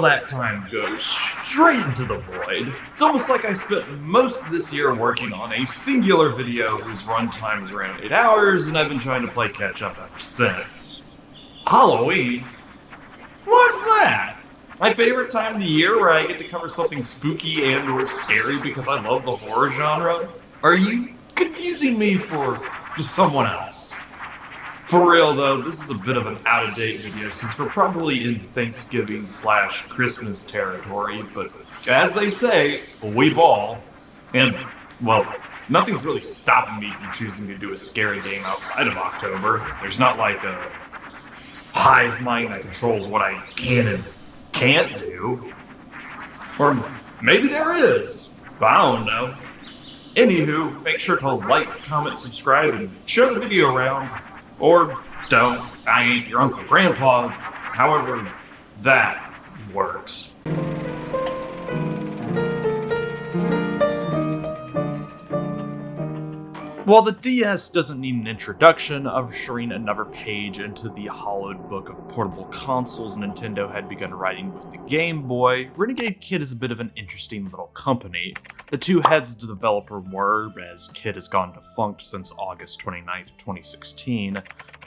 that time goes straight into the void. It's almost like I spent most of this year working on a singular video whose runtime is around 8 hours, and I've been trying to play catch up ever since. Halloween? What's that? My favorite time of the year where I get to cover something spooky and or scary because I love the horror genre? Are you confusing me for just someone else? For real though, this is a bit of an out-of-date video since we're probably in Thanksgiving/Christmas territory, but as they say, we ball. And, well, nothing's really stopping me from choosing to do a scary game outside of October. There's not like a hive mind that controls what I can and can't do. Or maybe there is, but I don't know. Anywho, make sure to like, comment, subscribe, and share the video around. Or don't. I ain't your Uncle Grandpa. However that works. While the DS doesn't need an introduction, ushering another page into the hollowed book of portable consoles Nintendo had begun writing with the Game Boy, Renegade Kid is a bit of an interesting little company. The two heads of the developer were, as Kid has gone defunct since August 29th, 2016,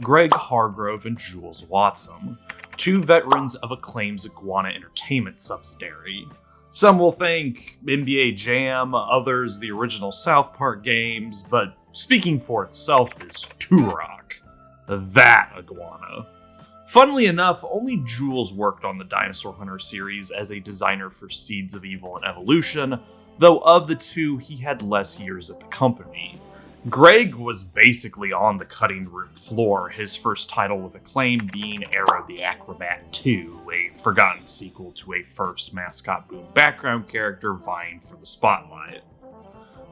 Greg Hargrove and Jules Watson, two veterans of Acclaim's Iguana Entertainment subsidiary. Some will think NBA Jam, others the original South Park games, but speaking for itself is Turok, that Iguana. Funnily enough, only Jules worked on the Dinosaur Hunter series as a designer for Seeds of Evil and Evolution, though of the two, he had less years at the company. Greg was basically on the cutting room floor, his first title with Acclaim being Arrow the Acrobat 2, a forgotten sequel to a first Mascot Boom background character vying for the spotlight.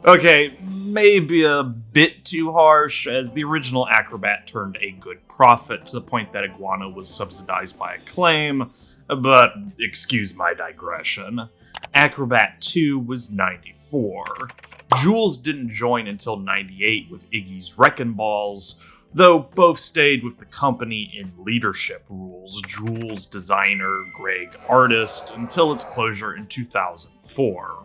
Okay, maybe a bit too harsh, as the original Acrobat turned a good profit to the point that Iguana was subsidized by Acclaim, but excuse my digression. Acrobat 2 was 94. Jules didn't join until 98 with Iggy's Wreckin' Balls, though both stayed with the company in leadership roles, Jules designer, Greg artist, until its closure in 2004.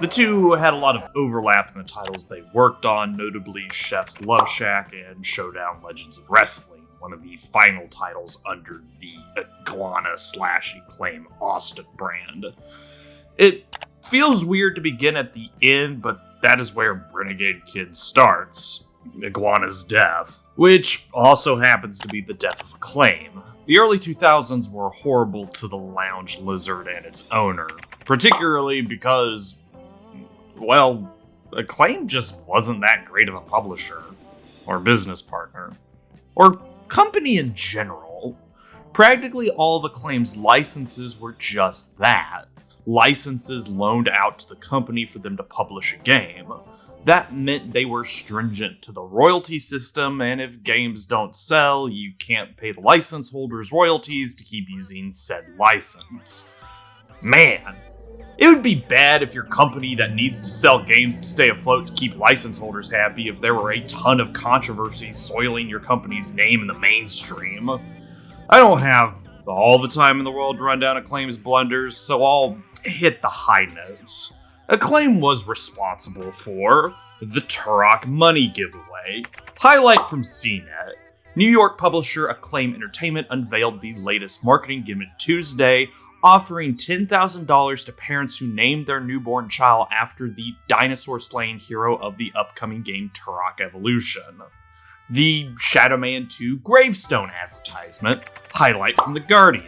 The two had a lot of overlap in the titles they worked on, notably Chef's Love Shack and Showdown Legends of Wrestling, one of the final titles under the Iguana/Acclaim Austin brand. It feels weird to begin at the end, but that is where Renegade Kid starts. Iguana's death, which also happens to be the death of Acclaim. The early 2000s were horrible to the lounge lizard and its owner, particularly because, well, Acclaim just wasn't that great of a publisher, or business partner, or company in general. Practically all of Acclaim's licenses were just that. Licenses loaned out to the company for them to publish a game. That meant they were stringent to the royalty system, and if games don't sell, you can't pay the license holders royalties to keep using said license. Man, it would be bad if your company that needs to sell games to stay afloat to keep license holders happy if there were a ton of controversy soiling your company's name in the mainstream. I don't have all the time in the world to run down Acclaim's blunders, so I'll hit the high notes. Acclaim was responsible for the Turok money giveaway. Highlight from CNET. New York publisher Acclaim Entertainment unveiled the latest marketing gimmick Tuesday, offering $10,000 to parents who named their newborn child after the dinosaur-slaying hero of the upcoming game Turok Evolution. The Shadow Man 2 gravestone advertisement. Highlight from The Guardian.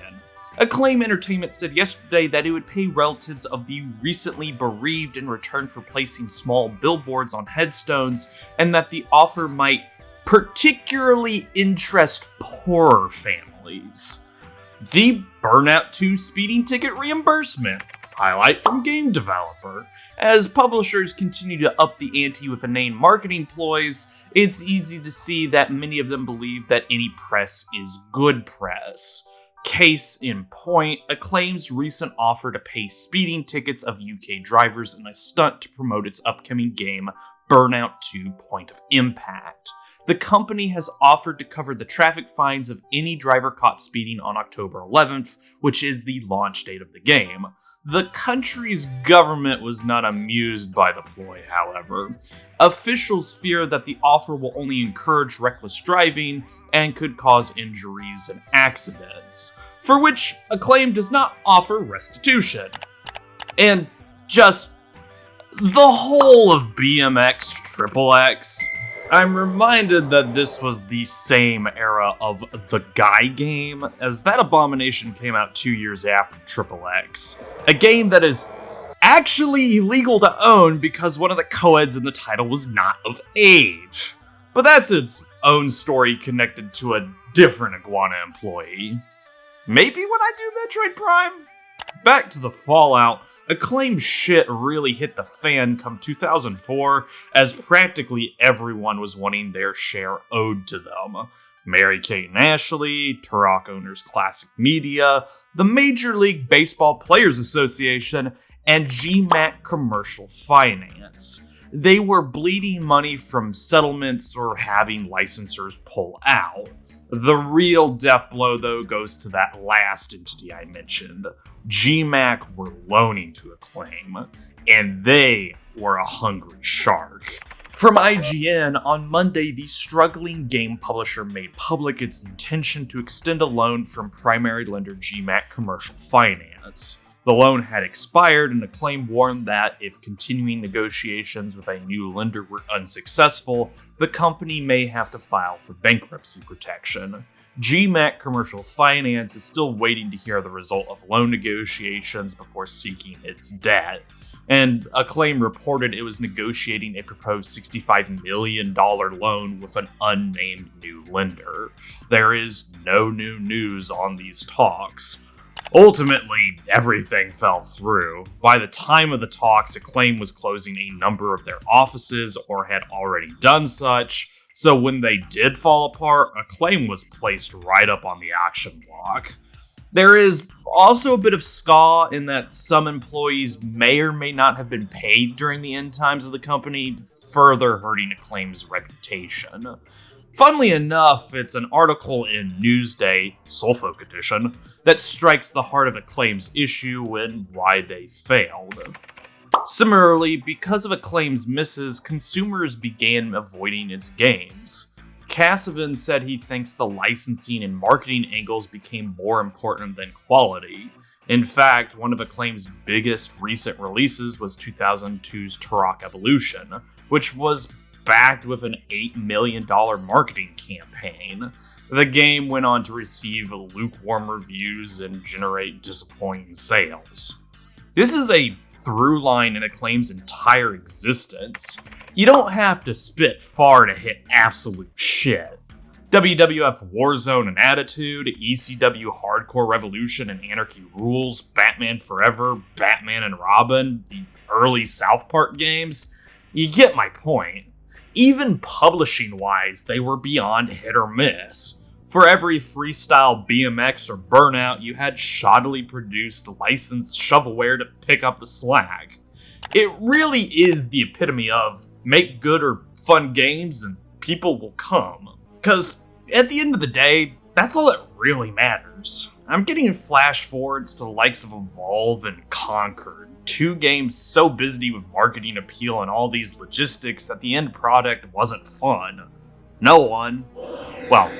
Acclaim Entertainment said yesterday that it would pay relatives of the recently bereaved in return for placing small billboards on headstones, and that the offer might particularly interest poorer families. The Burnout 2 speeding ticket reimbursement. Highlight from Game Developer. As publishers continue to up the ante with inane marketing ploys, it's easy to see that many of them believe that any press is good press. Case in point, Acclaim's recent offer to pay speeding tickets of UK drivers in a stunt to promote its upcoming game, Burnout 2 Point of Impact. the company has offered to cover the traffic fines of any driver caught speeding on October 11th, which is the launch date of the game. The country's government was not amused by the ploy, however. Officials fear that the offer will only encourage reckless driving and could cause injuries and accidents, for which Acclaim does not offer restitution. And just the whole of BMX XXX. I'm reminded that this was the same era of the Guy game, as that abomination came out 2 years after XXX. A game that is actually illegal to own because one of the co-eds in the title was not of age. But that's its own story connected to a different Iguana employee. Maybe when I do Metroid Prime? Back to the Fallout, Acclaim shit really hit the fan come 2004, as practically everyone was wanting their share owed to them. Mary-Kate and Ashley, Turok Owners Classic Media, the Major League Baseball Players Association, and GMAC Commercial Finance. They were bleeding money from settlements or having licensors pull out. The real death blow, though, goes to that last entity I mentioned. GMAC were loaning to Acclaim, and they were a hungry shark. From IGN, on Monday, the struggling game publisher made public its intention to extend a loan from primary lender GMAC Commercial Finance. The loan had expired, and Acclaim warned that if continuing negotiations with a new lender were unsuccessful, the company may have to file for bankruptcy protection. GMAC Commercial Finance is still waiting to hear the result of loan negotiations before seeking its debt, and Acclaim reported it was negotiating a proposed $65 million loan with an unnamed new lender. There is no new news on these talks. Ultimately, everything fell through. By the time of the talks, Acclaim was closing a number of their offices or had already done such, so when they did fall apart, Acclaim was placed right up on the auction block. There is also a bit of ska in that some employees may or may not have been paid during the end times of the company, further hurting Acclaim's reputation. Funnily enough, it's an article in Newsday, Soulfolk edition, that strikes the heart of Acclaim's issue and why they failed. Similarly, because of Acclaim's misses, consumers began avoiding its games. Cassavin said he thinks the licensing and marketing angles became more important than quality. In fact, one of Acclaim's biggest recent releases was 2002's Turok Evolution, which was backed with an $8 million marketing campaign. The game went on to receive lukewarm reviews and generate disappointing sales. This is a through line in Acclaim's entire existence. You don't have to spit far to hit absolute shit. WWF Warzone and Attitude, ECW Hardcore Revolution and Anarchy Rules, Batman Forever, Batman and Robin, the early South Park games. You get my point. Even publishing-wise, they were beyond hit or miss. For every freestyle BMX or Burnout, you had shoddily produced licensed shovelware to pick up the slack. It really is the epitome of make good or fun games and people will come. Cause at the end of the day, that's all that really matters. I'm getting flash forwards to the likes of Evolve and Concord. Two games so busy with marketing appeal and all these logistics that the end product wasn't fun. No one, well,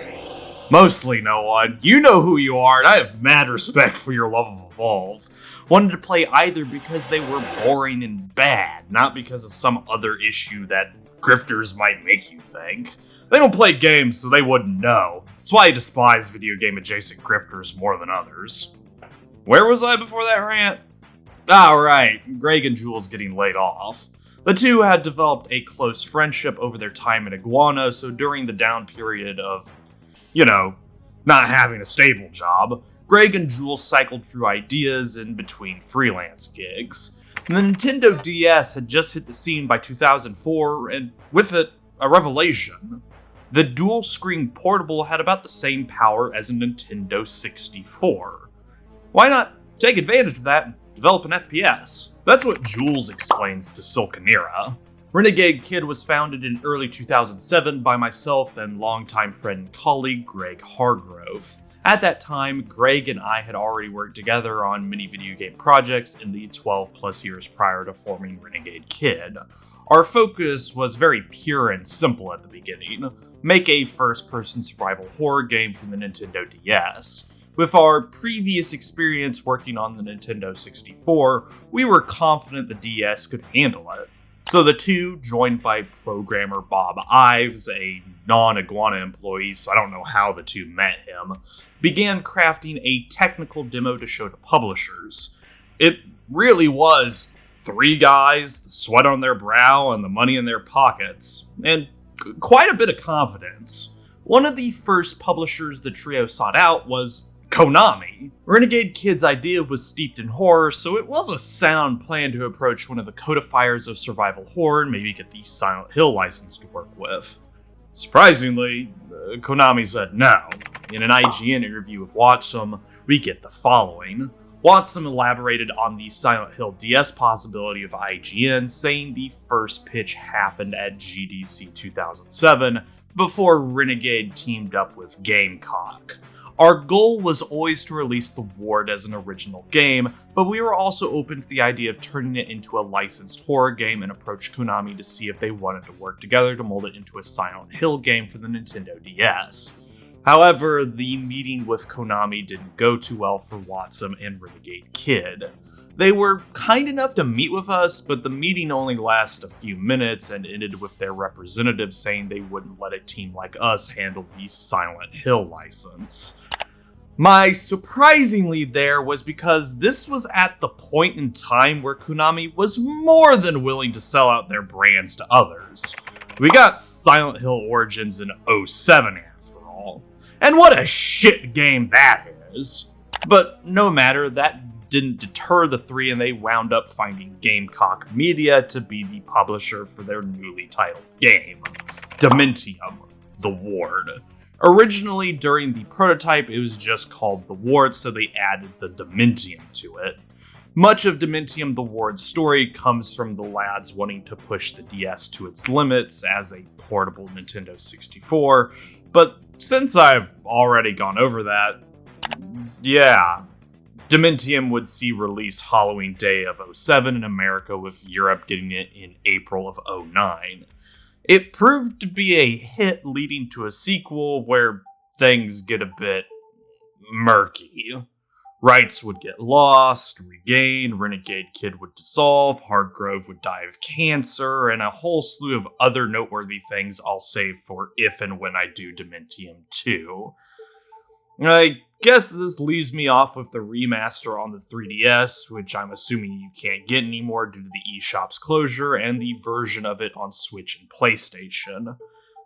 mostly no one, you know who you are, and I have mad respect for your love of Evolve, wanted to play either because they were boring and bad, not because of some other issue that grifters might make you think. They don't play games, so they wouldn't know. That's why I despise video game adjacent grifters more than others. Where was I before that rant? Right, Greg and Jules getting laid off. The two had developed a close friendship over their time at Iguana, so during the down period of, not having a stable job, Greg and Jules cycled through ideas in between freelance gigs. And the Nintendo DS had just hit the scene by 2004, and with it, a revelation. The dual-screen portable had about the same power as a Nintendo 64. Why not take advantage of that and develop an FPS? That's what Jules explains to Silkanira. Renegade Kid was founded in early 2007 by myself and longtime friend and colleague Greg Hargrove. At that time, Greg and I had already worked together on many video game projects in the 12 plus years prior to forming Renegade Kid. Our focus was very pure and simple at the beginning: make a first-person survival horror game for the Nintendo DS. With our previous experience working on the Nintendo 64, we were confident the DS could handle it. So the two, joined by programmer Bob Ives, a non-Iguana employee, so I don't know how the two met him, began crafting a technical demo to show to publishers. It really was 3 guys, the sweat on their brow and the money in their pockets, and quite a bit of confidence. One of the first publishers the trio sought out was Konami. Renegade Kid's idea was steeped in horror, so it was a sound plan to approach one of the codifiers of survival horror and maybe get the Silent Hill license to work with. Surprisingly, Konami said no. In an IGN interview with Watson, we get the following. Watson elaborated on the Silent Hill DS possibility of IGN, saying the first pitch happened at GDC 2007 before Renegade teamed up with Gamecock. Our goal was always to release The Ward as an original game, but we were also open to the idea of turning it into a licensed horror game and approached Konami to see if they wanted to work together to mold it into a Silent Hill game for the Nintendo DS. However, the meeting with Konami didn't go too well for Watson and Renegade Kid. They were kind enough to meet with us, but the meeting only lasted a few minutes and ended with their representative saying they wouldn't let a team like us handle the Silent Hill license. My surprisingly there was because this was at the point in time where Konami was more than willing to sell out their brands to others. We got Silent Hill Origins in 07 after all. And what a shit game that is. But no matter, that didn't deter the three and they wound up finding Gamecock Media to be the publisher for their newly titled game, Dementium, The Ward. Originally, during the prototype, it was just called The Ward, so they added the Dementium to it. Much of Dementium The Ward's story comes from the lads wanting to push the DS to its limits as a portable Nintendo 64, but since I've already gone over that, yeah. Dementium would see release Halloween Day of 07 in America, with Europe getting it in April of 09. It proved to be a hit, leading to a sequel where things get a bit murky. Rights would get lost, regained, Renegade Kid would dissolve, Hargrove would die of cancer, and a whole slew of other noteworthy things I'll save for if and when I do Dementium 2. I guess this leaves me off with the remaster on the 3DS, which I'm assuming you can't get anymore due to the eShop's closure, and the version of it on Switch and PlayStation.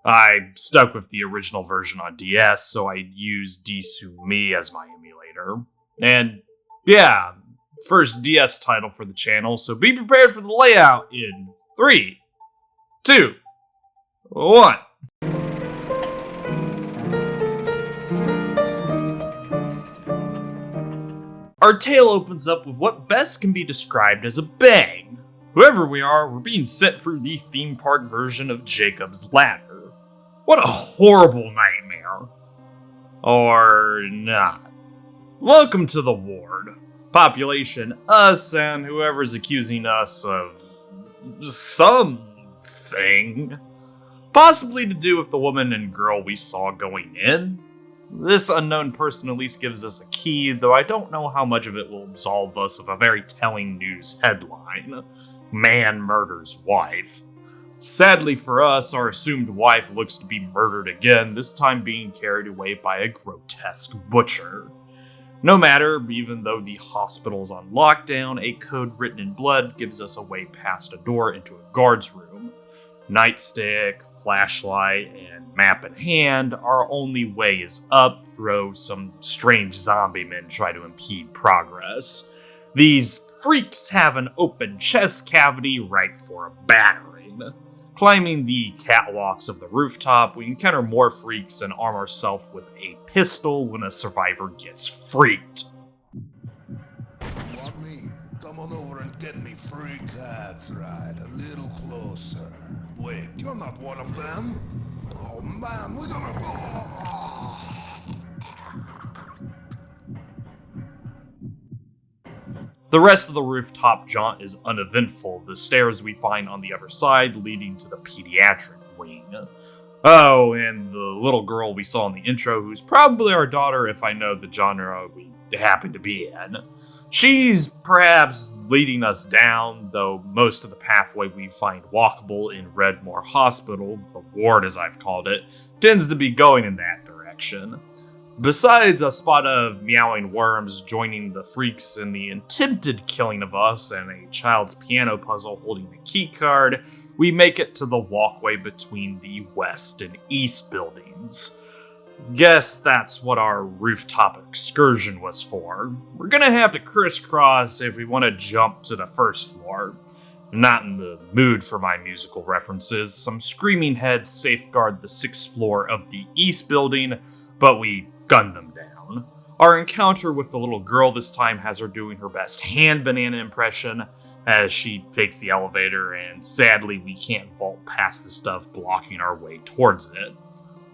I stuck with the original version on DS, so I used Disumi as my emulator. And yeah, first DS title for the channel, so be prepared for the layout in 3, 2, 1. Our tale opens up with what best can be described as a bang. Whoever we are, we're being sent through the theme park version of Jacob's Ladder. What a horrible nightmare. Or not. Welcome to the Ward. Population, us, and whoever's accusing us of something. Possibly to do with the woman and girl we saw going in. This unknown person at least gives us a key, though I don't know how much of it will absolve us of a very telling news headline. Man murders wife. Sadly for us, our assumed wife looks to be murdered again, this time being carried away by a grotesque butcher. No matter, even though the hospital's on lockdown, a code written in blood gives us a way past a door into a guard's room. Nightstick, flashlight, and map in hand, our only way is up, though some strange zombie men try to impede progress. These freaks have an open chest cavity ripe for a battering. Climbing the catwalks of the rooftop, we encounter more freaks and arm ourselves with a pistol when a survivor gets freaked. Want me? Come on over and get me, freak, that's right. A little closer. Wait, you're not one of them? Oh man, we're gonna... Oh. The rest of the rooftop jaunt is uneventful, the stairs we find on the other side leading to the pediatric wing. Oh, and the little girl we saw in the intro, who's probably our daughter if I know the genre we happen to be in. She's perhaps leading us down, though most of the pathway we find walkable in Redmore Hospital, the ward as I've called it, tends to be going in that direction. Besides a spot of meowing worms joining the freaks in the attempted killing of us and a child's piano puzzle holding a keycard, we make it to the walkway between the west and east buildings. Guess that's what our rooftop excursion was for. We're gonna have to crisscross if we want to jump to the first floor. I'm not in the mood for my musical references. Some screaming heads safeguard the 6th floor of the east building, but we gun them down. Our encounter with the little girl this time has her doing her best hand banana impression as she takes the elevator, and sadly we can't vault past the stuff blocking our way towards it.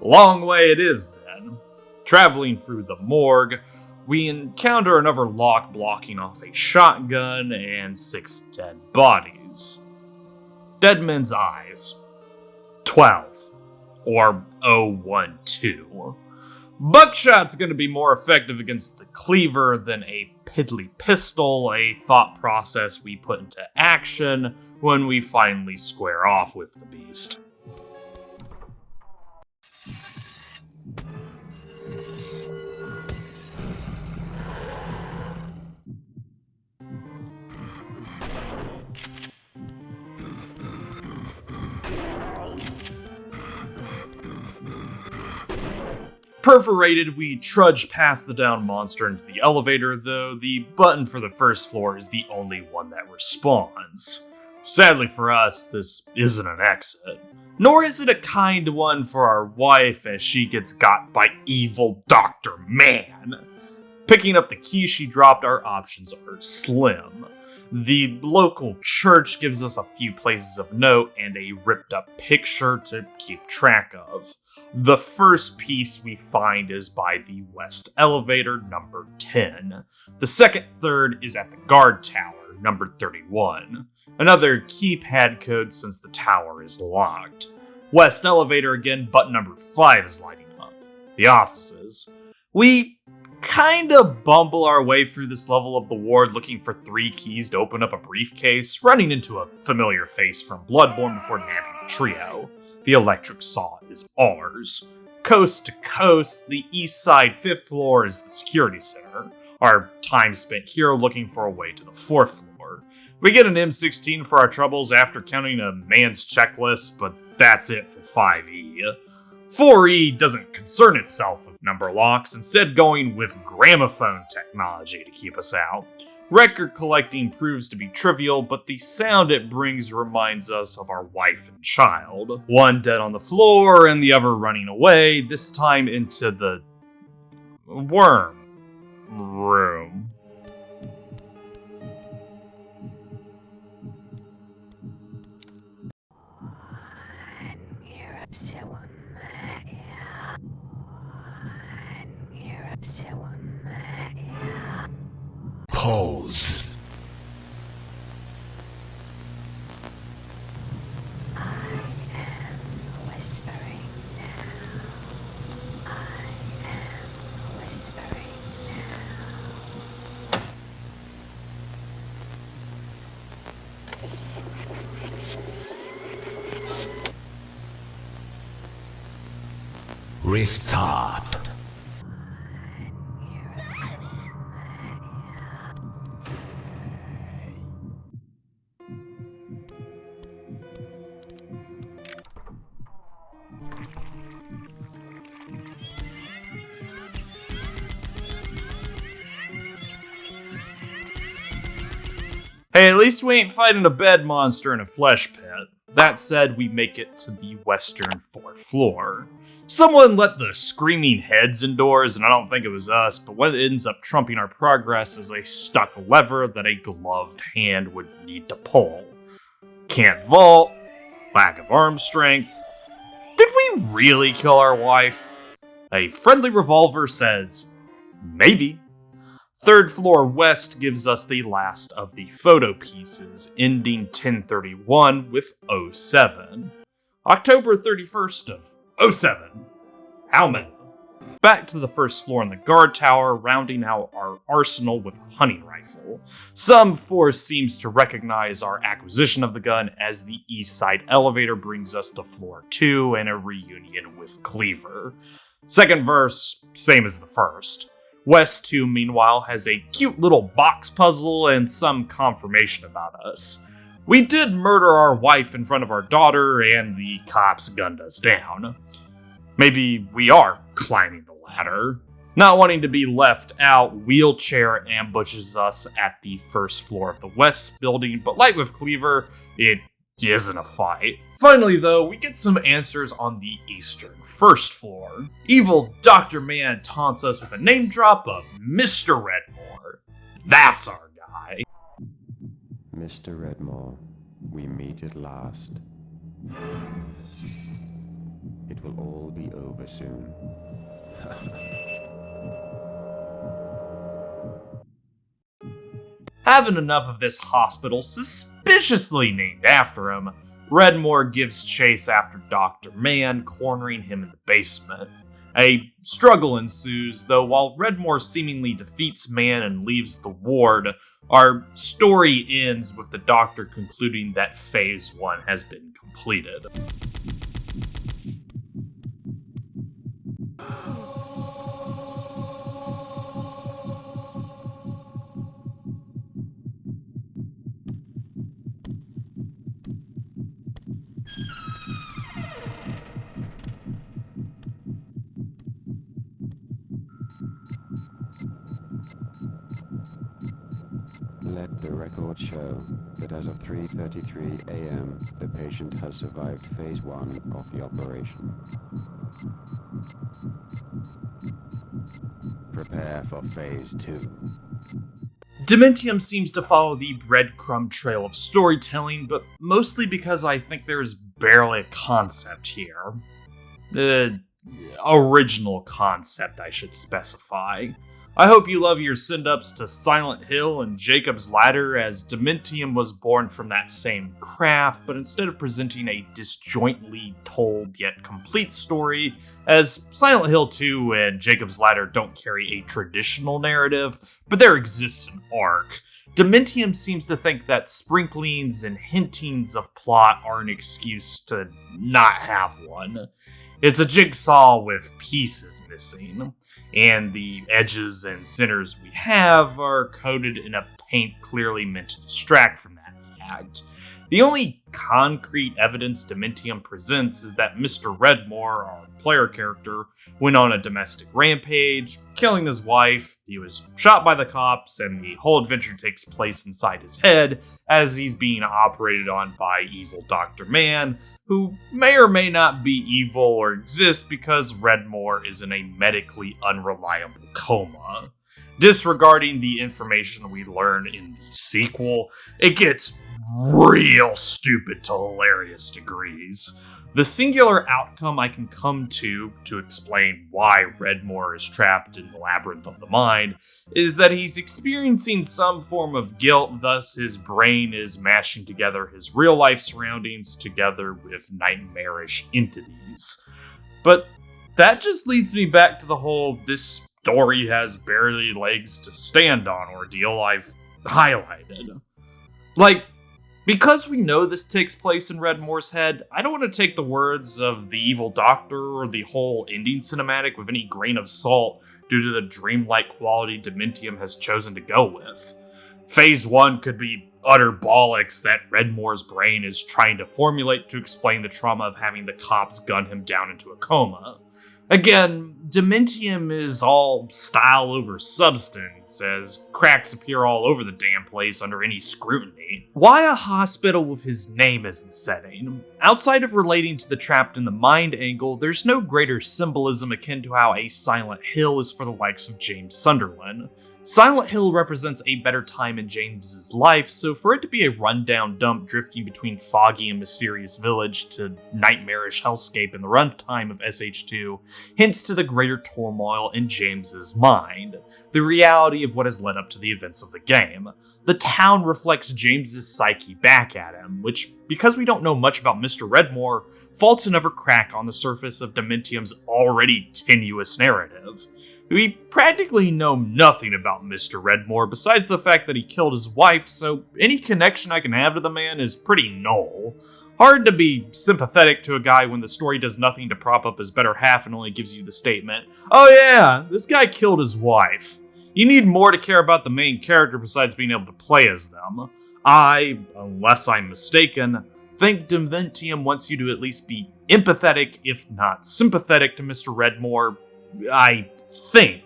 Long way it is then. Traveling through the morgue, we encounter another lock blocking off a shotgun and 6 dead bodies. Dead men's eyes. 12. Or 012. Buckshot's going to be more effective against the cleaver than a piddly pistol, a thought process we put into action when we finally square off with the beast. Perforated, we trudge past the downed monster into the elevator, though the button for the first floor is the only one that responds. Sadly for us, this isn't an exit. Nor is it a kind one for our wife as she gets got by evil Dr. Man. Picking up the key she dropped, our options are slim. The local church gives us a few places of note and a ripped up picture to keep track of. The first piece we find is by the west elevator, number 10. The second third is at the guard tower, number 31. Another keypad code since the tower is locked. West elevator again, button number 5 is lighting up. The offices. We kinda bumble our way through this level of the ward looking for 3 keys to open up a briefcase, running into a familiar face from Bloodborne before nabbing the trio. The electric saw is ours. Coast to coast, the east side 5th floor is the security center. Our time spent here looking for a way to the 4th floor. We get an M16 for our troubles after counting a man's checklist, but that's it for 5E. 4E doesn't concern itself with number locks, instead going with gramophone technology to keep us out. Record collecting proves to be trivial, but the sound it brings reminds us of our wife and child. One dead on the floor and the other running away, this time into the worm room. Pose. Restart. Hey, at least we ain't fighting a bed monster in a flesh pit. That said, we make it to the western 4th floor. Someone let the screaming heads indoors, and I don't think it was us, but what ends up trumping our progress is a stuck lever that a gloved hand would need to pull. Can't vault, lack of arm strength. Did we really kill our wife? A friendly revolver says, maybe. 3rd floor west gives us the last of the photo pieces, ending 1031 with 07. October 31st of 07. How many? Back to the 1st floor in the guard tower, rounding out our arsenal with a hunting rifle. Some force seems to recognize our acquisition of the gun as the east side elevator brings us to floor 2 and a reunion with Cleaver. 2nd verse, same as the 1st. West 2, meanwhile, has a cute little box puzzle and some confirmation about us. We did murder our wife in front of our daughter, and the cops gunned us down. Maybe we are climbing the ladder. Not wanting to be left out, Wheelchair ambushes us at the 1st floor of the west building, but like with Cleaver, it isn't a fight. Finally, though, we get some answers on the eastern 1st floor. Evil Dr. Man taunts us with a name drop of Mr. Redmore. That's our guy. Mr. Redmore, we meet at last. It will all be over soon. Having enough of this hospital suspiciously named after him, Redmore gives chase after Dr. Man, cornering him in the basement. A struggle ensues, though while Redmore seemingly defeats Man and leaves the ward, our story ends with the doctor concluding that Phase 1 has been completed. Let the record show that as of 3:33 a.m., the patient has survived Phase 1 of the operation. Prepare for Phase 2. Dementium seems to follow the breadcrumb trail of storytelling, but mostly because I think there's barely a concept here. Original concept, I should specify. I hope you love your send-ups to Silent Hill and Jacob's Ladder, as Dementium was born from that same craft, but instead of presenting a disjointly told yet complete story, as Silent Hill 2 and Jacob's Ladder don't carry a traditional narrative, but there exists an arc. Dementium seems to think that sprinklings and hintings of plot are an excuse to not have one. It's a jigsaw with pieces missing, and the edges and centers we have are coated in a paint clearly meant to distract from that fact. The only concrete evidence Dementium presents is that Mr. Redmore, our player character, went on a domestic rampage, killing his wife. He was shot by the cops, and the whole adventure takes place inside his head as he's being operated on by evil Dr. Man, who may or may not be evil or exist because Redmore is in a medically unreliable coma. Disregarding the information we learn in the sequel, it gets real stupid to hilarious degrees. The singular outcome I can come to explain why Redmore is trapped in the labyrinth of the mind is that he's experiencing some form of guilt, thus his brain is mashing together his real-life surroundings together with nightmarish entities. But that just leads me back to the whole "this story has barely legs to stand on" ordeal I've highlighted. Because we know this takes place in Redmore's head, I don't want to take the words of the evil doctor or the whole ending cinematic with any grain of salt due to the dreamlike quality Dementium has chosen to go with. Phase 1 could be utter bollocks that Redmore's brain is trying to formulate to explain the trauma of having the cops gun him down into a coma. Again, Dementium is all style over substance, as cracks appear all over the damn place under any scrutiny. Why a hospital with his name as the setting? Outside of relating to the trapped in the mind angle, there's no greater symbolism akin to how a Silent Hill is for the likes of James Sunderland. Silent Hill represents a better time in James's life, so for it to be a rundown dump drifting between foggy and mysterious village to nightmarish hellscape in the runtime of SH2 hints to the greater turmoil in James's mind, the reality of what has led up to the events of the game. The town reflects James's psyche back at him, which, because we don't know much about Mr. Redmore, faults another crack on the surface of Dementium's already tenuous narrative. We practically know nothing about Mr. Redmore besides the fact that he killed his wife, so any connection I can have to the man is pretty null. Hard to be sympathetic to a guy when the story does nothing to prop up his better half and only gives you the statement, "Oh yeah, this guy killed his wife." You need more to care about the main character besides being able to play as them. I, unless I'm mistaken, think Dementium wants you to at least be empathetic, if not sympathetic, to Mr. Redmore. I think.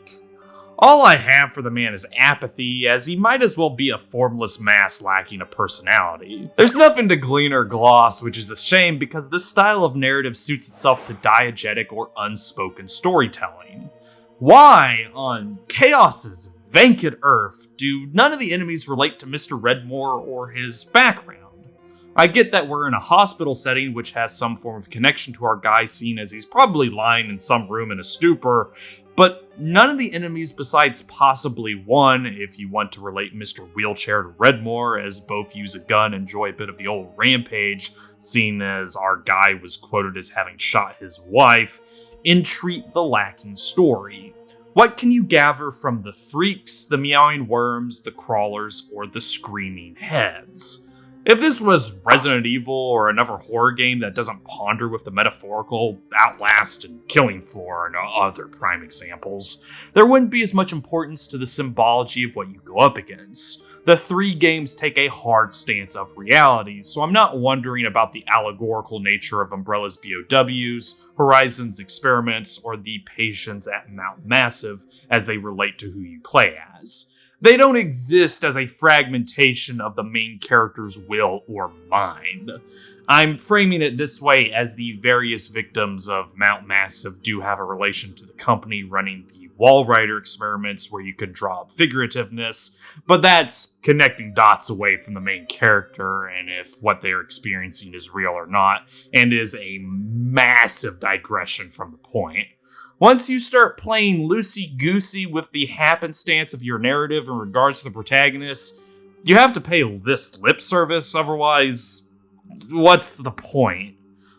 All I have for the man is apathy, as he might as well be a formless mass lacking a personality. There's nothing to glean or gloss, which is a shame because this style of narrative suits itself to diegetic or unspoken storytelling. Why, on Chaos's vacant Earth, do none of the enemies relate to Mr. Redmore or his background? I get that we're in a hospital setting which has some form of connection to our guy, seen as he's probably lying in some room in a stupor, but none of the enemies besides possibly one, if you want to relate Mr. Wheelchair to Redmore, as both use a gun and enjoy a bit of the old rampage, seeing as our guy was quoted as having shot his wife, entreat the lacking story. What can you gather from the freaks, the meowing worms, the crawlers, or the screaming heads? If this was Resident Evil or another horror game that doesn't ponder with the metaphorical, Outlast and Killing Floor and other prime examples, there wouldn't be as much importance to the symbology of what you go up against. The three games take a hard stance of reality, so I'm not wondering about the allegorical nature of Umbrella's BOWs, Horizon's experiments, or the patients at Mount Massive as they relate to who you play as. They don't exist as a fragmentation of the main character's will or mind. I'm framing it this way as the various victims of Mount Massive do have a relation to the company running the Wallrider experiments where you can draw up figurativeness, but that's connecting dots away from the main character and if what they're experiencing is real or not, and is a massive digression from the point. Once you start playing loosey-goosey with the happenstance of your narrative in regards to the protagonist, you have to pay this lip service, otherwise, what's the point?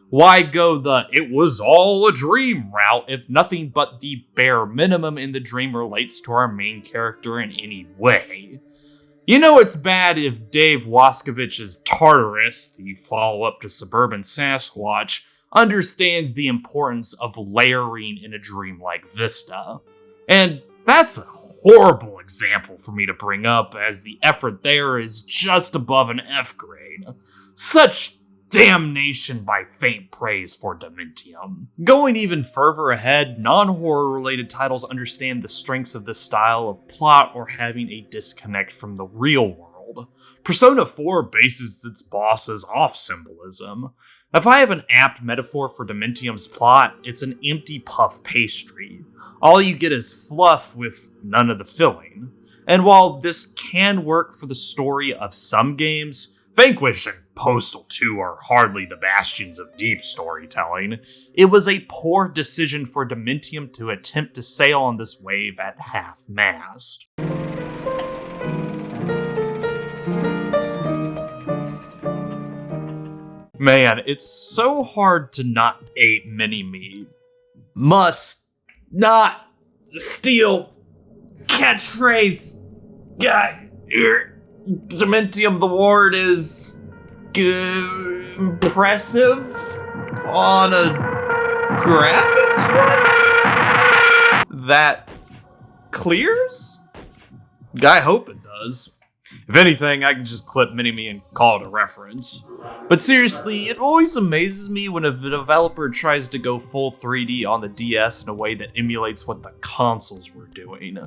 Why go the "it was all a dream" route if nothing but the bare minimum in the dream relates to our main character in any way? You know it's bad if Dave Waskovich's Tartarus, the follow-up to Suburban Sasquatch, understands the importance of layering in a dreamlike vista. And that's a horrible example for me to bring up, as the effort there is just above an F grade. Such damnation by faint praise for Dementium. Going even further ahead, non-horror related titles understand the strengths of this style of plot or having a disconnect from the real world. Persona 4 bases its bosses off symbolism. If I have an apt metaphor for Dementium's plot, it's an empty puff pastry. All you get is fluff with none of the filling. And while this can work for the story of some games, Vanquish and Postal 2 are hardly the bastions of deep storytelling. It was a poor decision for Dementium to attempt to sail on this wave at half-mast. Man, it's so hard to not hate Mini-Me. Must not steal catchphrase. Dementium the Ward is impressive on a graphics front? That clears? I hope it does. If anything, I can just clip Mini-Me and call it a reference. But seriously, it always amazes me when a developer tries to go full 3D on the DS in a way that emulates what the consoles were doing.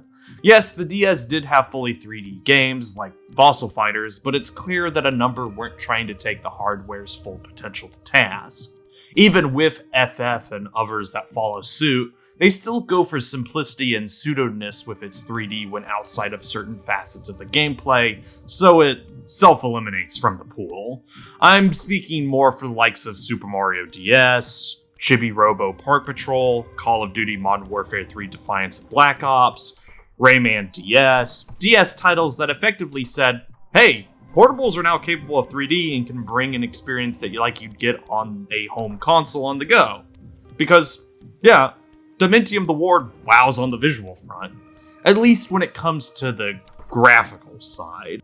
Yes, the DS did have fully 3D games, like Fossil Fighters, but it's clear that a number weren't trying to take the hardware's full potential to task. Even with FF and others that follow suit, they still go for simplicity and pseudoness with its 3D when outside of certain facets of the gameplay, so it self-eliminates from the pool. I'm speaking more for the likes of Super Mario DS, Chibi Robo Park Patrol, Call of Duty Modern Warfare 3 Defiance and Black Ops, Rayman DS titles that effectively said, hey, portables are now capable of 3D and can bring an experience that you'd get on a home console on the go. Because, yeah, Dementium the Ward wows on the visual front, at least when it comes to the graphical side.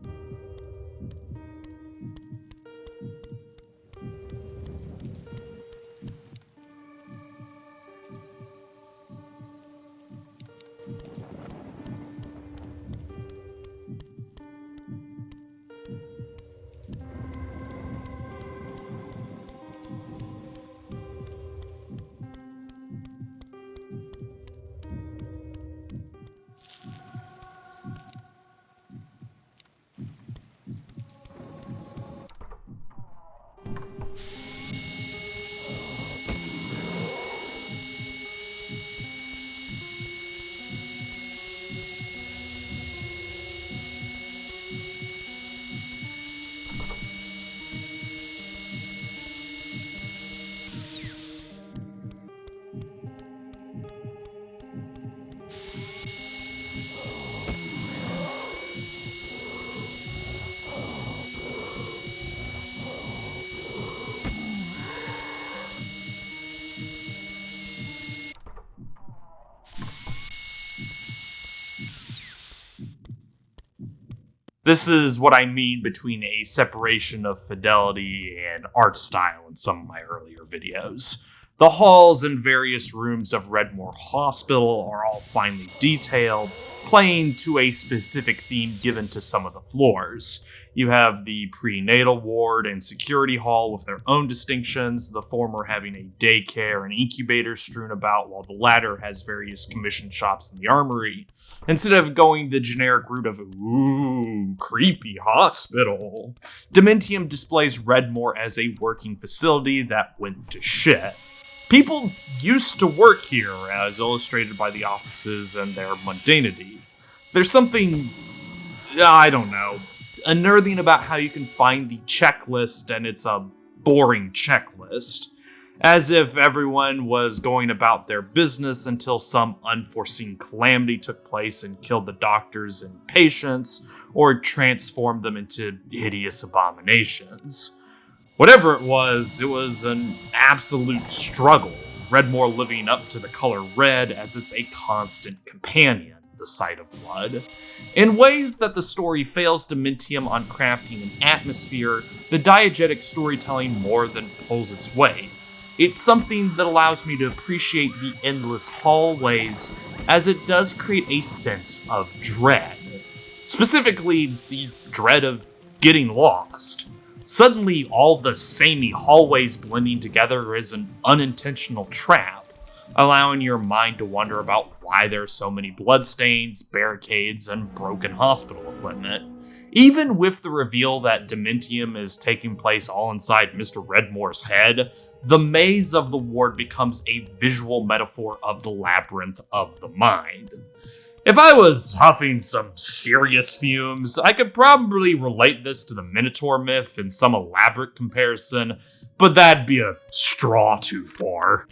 This is what I mean between a separation of fidelity and art style in some of my earlier videos. The halls and various rooms of Redmore Hospital are all finely detailed, playing to a specific theme given to some of the floors. You have the prenatal ward and security hall with their own distinctions, the former having a daycare and incubator strewn about, while the latter has various commission shops in the armory. Instead of going the generic route of, ooh, creepy hospital, Dementium displays Redmore as a working facility that went to shit. People used to work here, as illustrated by the offices and their mundanity. There's something, I don't know, unnerving about how you can find the checklist and it's a boring checklist. As if everyone was going about their business until some unforeseen calamity took place and killed the doctors and patients, or transformed them into hideous abominations. Whatever it was an absolute struggle, Redmore living up to the color red as it's a constant companion, the sight of blood. In ways that the story fails Dementium on crafting an atmosphere, the diegetic storytelling more than pulls its weight. It's something that allows me to appreciate the endless hallways, as it does create a sense of dread. Specifically, the dread of getting lost. Suddenly, all the samey hallways blending together is an unintentional trap, allowing your mind to wonder about why there are so many bloodstains, barricades, and broken hospital equipment. Even with the reveal that Dementium is taking place all inside Mr. Redmore's head, the maze of the ward becomes a visual metaphor of the labyrinth of the mind. If I was huffing some serious fumes, I could probably relate this to the Minotaur myth in some elaborate comparison, but that'd be a straw too far.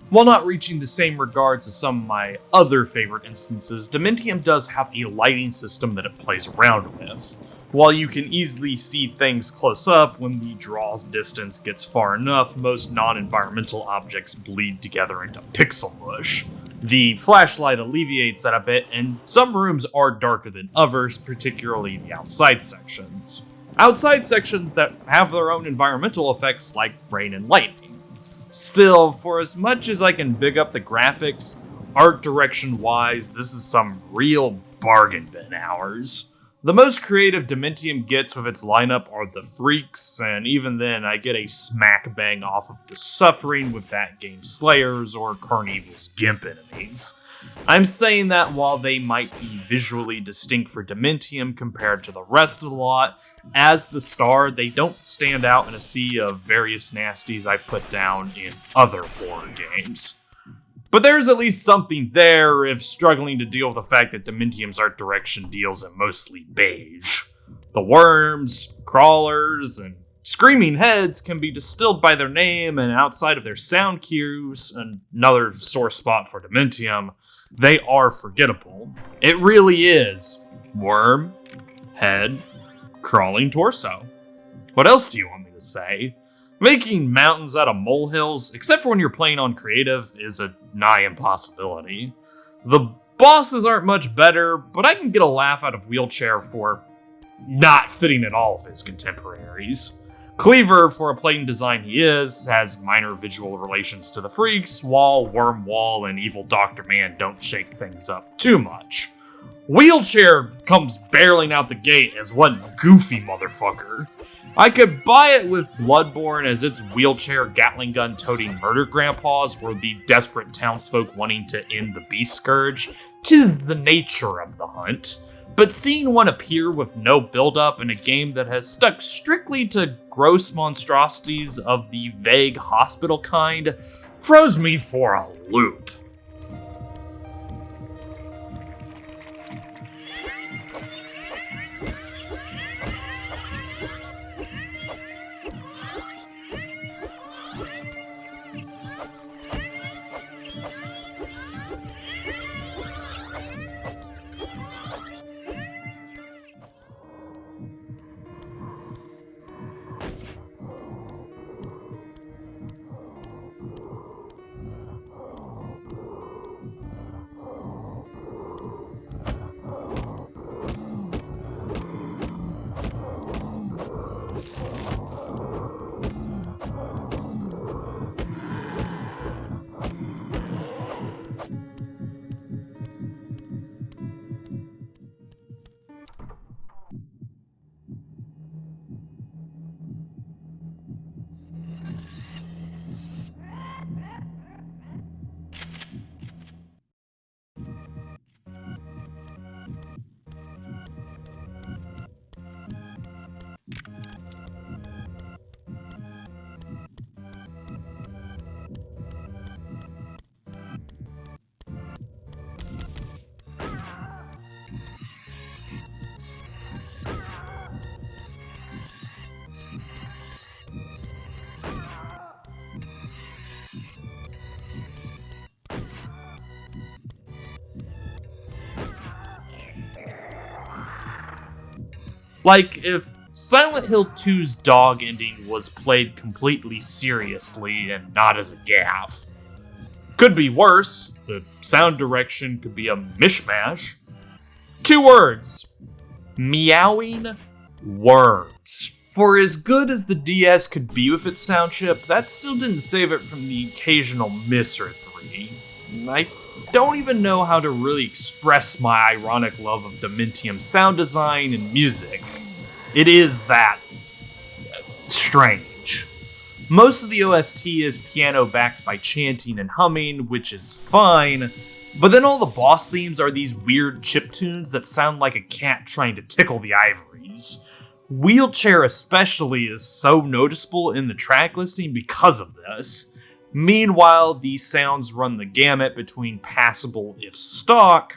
While not reaching the same regards as some of my other favorite instances, Dementium does have a lighting system that it plays around with. While you can easily see things close up, when the draw distance gets far enough, most non-environmental objects bleed together into pixel mush. The flashlight alleviates that a bit, and some rooms are darker than others, particularly the outside sections. Outside sections that have their own environmental effects like rain and lightning. Still, for as much as I can big up the graphics, art direction-wise, this is some real bargain bin hours. The most creative Dementium gets with its lineup are the Freaks, and even then I get a smack bang off of the Suffering with that game's Slayers or Carnival's Gimp enemies. I'm saying that while they might be visually distinct for Dementium compared to the rest of the lot, as the star, they don't stand out in a sea of various nasties I've put down in other horror games. But there's at least something there if struggling to deal with the fact that Dementium's art direction deals in mostly beige. The worms, crawlers, and screaming heads can be distilled by their name, and outside of their sound cues, another sore spot for Dementium, they are forgettable. It really is worm, head, crawling torso. What else do you want me to say? Making mountains out of molehills, except for when you're playing on creative, is a nigh impossibility. The bosses aren't much better, but I can get a laugh out of Wheelchair for not fitting at all with his contemporaries. Cleaver, for a plain design he is, has minor visual relations to the Freaks, while Wormwall and Evil Dr. Man don't shake things up too much. Wheelchair comes barreling out the gate as one goofy motherfucker. I could buy it with Bloodborne as its wheelchair Gatling gun toting murder grandpas were the desperate townsfolk wanting to end the beast scourge. 'Tis the nature of the hunt. But seeing one appear with no build-up in a game that has stuck strictly to gross monstrosities of the vague hospital kind throws me for a loop. Like, if Silent Hill 2's dog ending was played completely seriously and not as a gaffe. Could be worse, the sound direction could be a mishmash. 2 words. Meowing worms. For as good as the DS could be with its sound chip, that still didn't save it from the occasional miss or 3. I don't even know how to really express my ironic love of Dementium sound design and music. It is that strange. Most of the OST is piano backed by chanting and humming, which is fine, but then all the boss themes are these weird chiptunes that sound like a cat trying to tickle the ivories. Wheelchair especially is so noticeable in the track listing because of this. Meanwhile, these sounds run the gamut between passable if stock,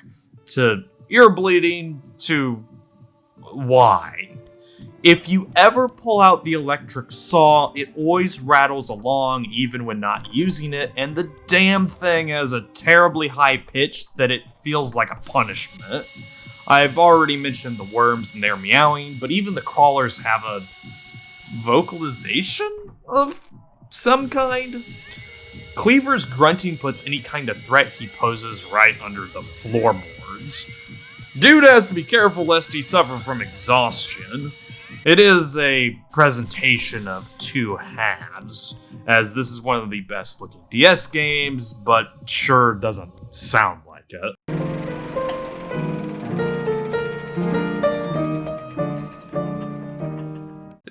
to ear bleeding, to why. If you ever pull out the electric saw, it always rattles along even when not using it, and the damn thing has a terribly high pitch that it feels like a punishment. I've already mentioned the worms and their meowing, but even the crawlers have a vocalization of some kind. Cleaver's grunting puts any kind of threat he poses right under the floorboards. Dude has to be careful lest he suffer from exhaustion. It is a presentation of two halves, as this is one of the best looking DS games, but sure doesn't sound like it.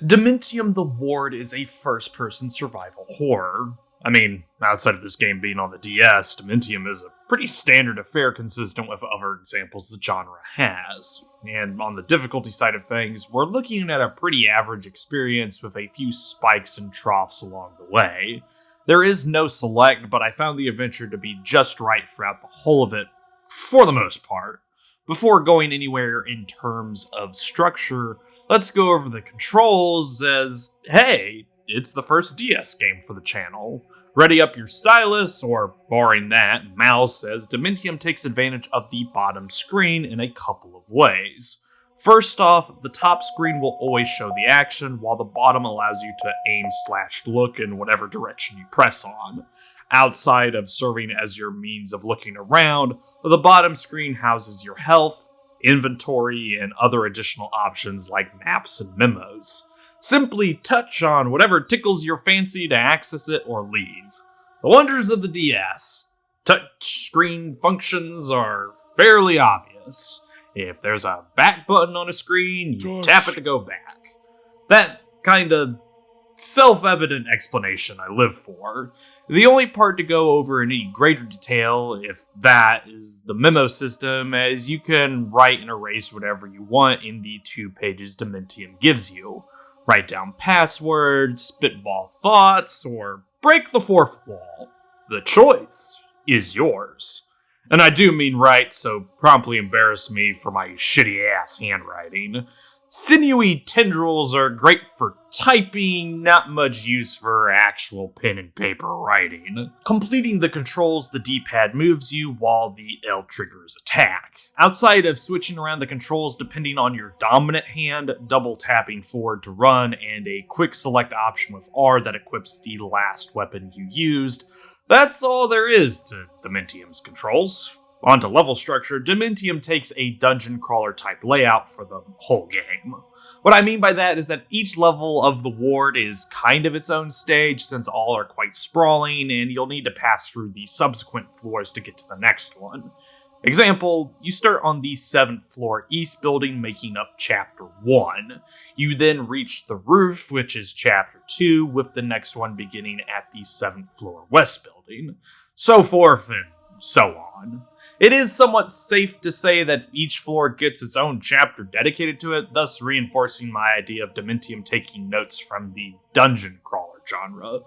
Dementium the Ward is a first-person survival horror. I mean, outside of this game being on the DS, Dementium is a pretty standard affair consistent with other examples the genre has. And on the difficulty side of things, we're looking at a pretty average experience with a few spikes and troughs along the way. There is no select, but I found the adventure to be just right throughout the whole of it, for the most part. Before going anywhere in terms of structure, let's go over the controls as, hey, it's the first DS game for the channel. Ready up your stylus, or barring that, mouse, as Dementium takes advantage of the bottom screen in a couple of ways. First off, the top screen will always show the action, while the bottom allows you to aim/look in whatever direction you press on. Outside of serving as your means of looking around, the bottom screen houses your health, inventory, and other additional options like maps and memos. Simply touch on whatever tickles your fancy to access it or leave. The wonders of the DS. Touchscreen functions are fairly obvious. If there's a back button on a screen, you tap it to go back. That kind of self-evident explanation I live for. The only part to go over in any greater detail, if that, is the memo system, as you can write and erase whatever you want in the 2 pages Dementium gives you. Write down passwords, spitball thoughts, or break the fourth wall. The choice is yours. And I do mean write, so promptly embarrass me for my shitty-ass handwriting. Sinewy tendrils are great for typing, not much use for actual pen and paper writing. Completing the controls, the D-pad moves you, while the L triggers attack. Outside of switching around the controls depending on your dominant hand, double tapping forward to run, and a quick select option with R that equips the last weapon you used, that's all there is to Dementium's controls. Onto level structure, Dementium takes a dungeon crawler type layout for the whole game. What I mean by that is that each level of the ward is kind of its own stage, since all are quite sprawling, and you'll need to pass through the subsequent floors to get to the next one. Example, you start on the 7th floor east building, making up chapter 1. You then reach the roof, which is chapter 2, with the next one beginning at the 7th floor west building. So forth and so on. It is somewhat safe to say that each floor gets its own chapter dedicated to it, thus reinforcing my idea of Dementium taking notes from the dungeon crawler genre.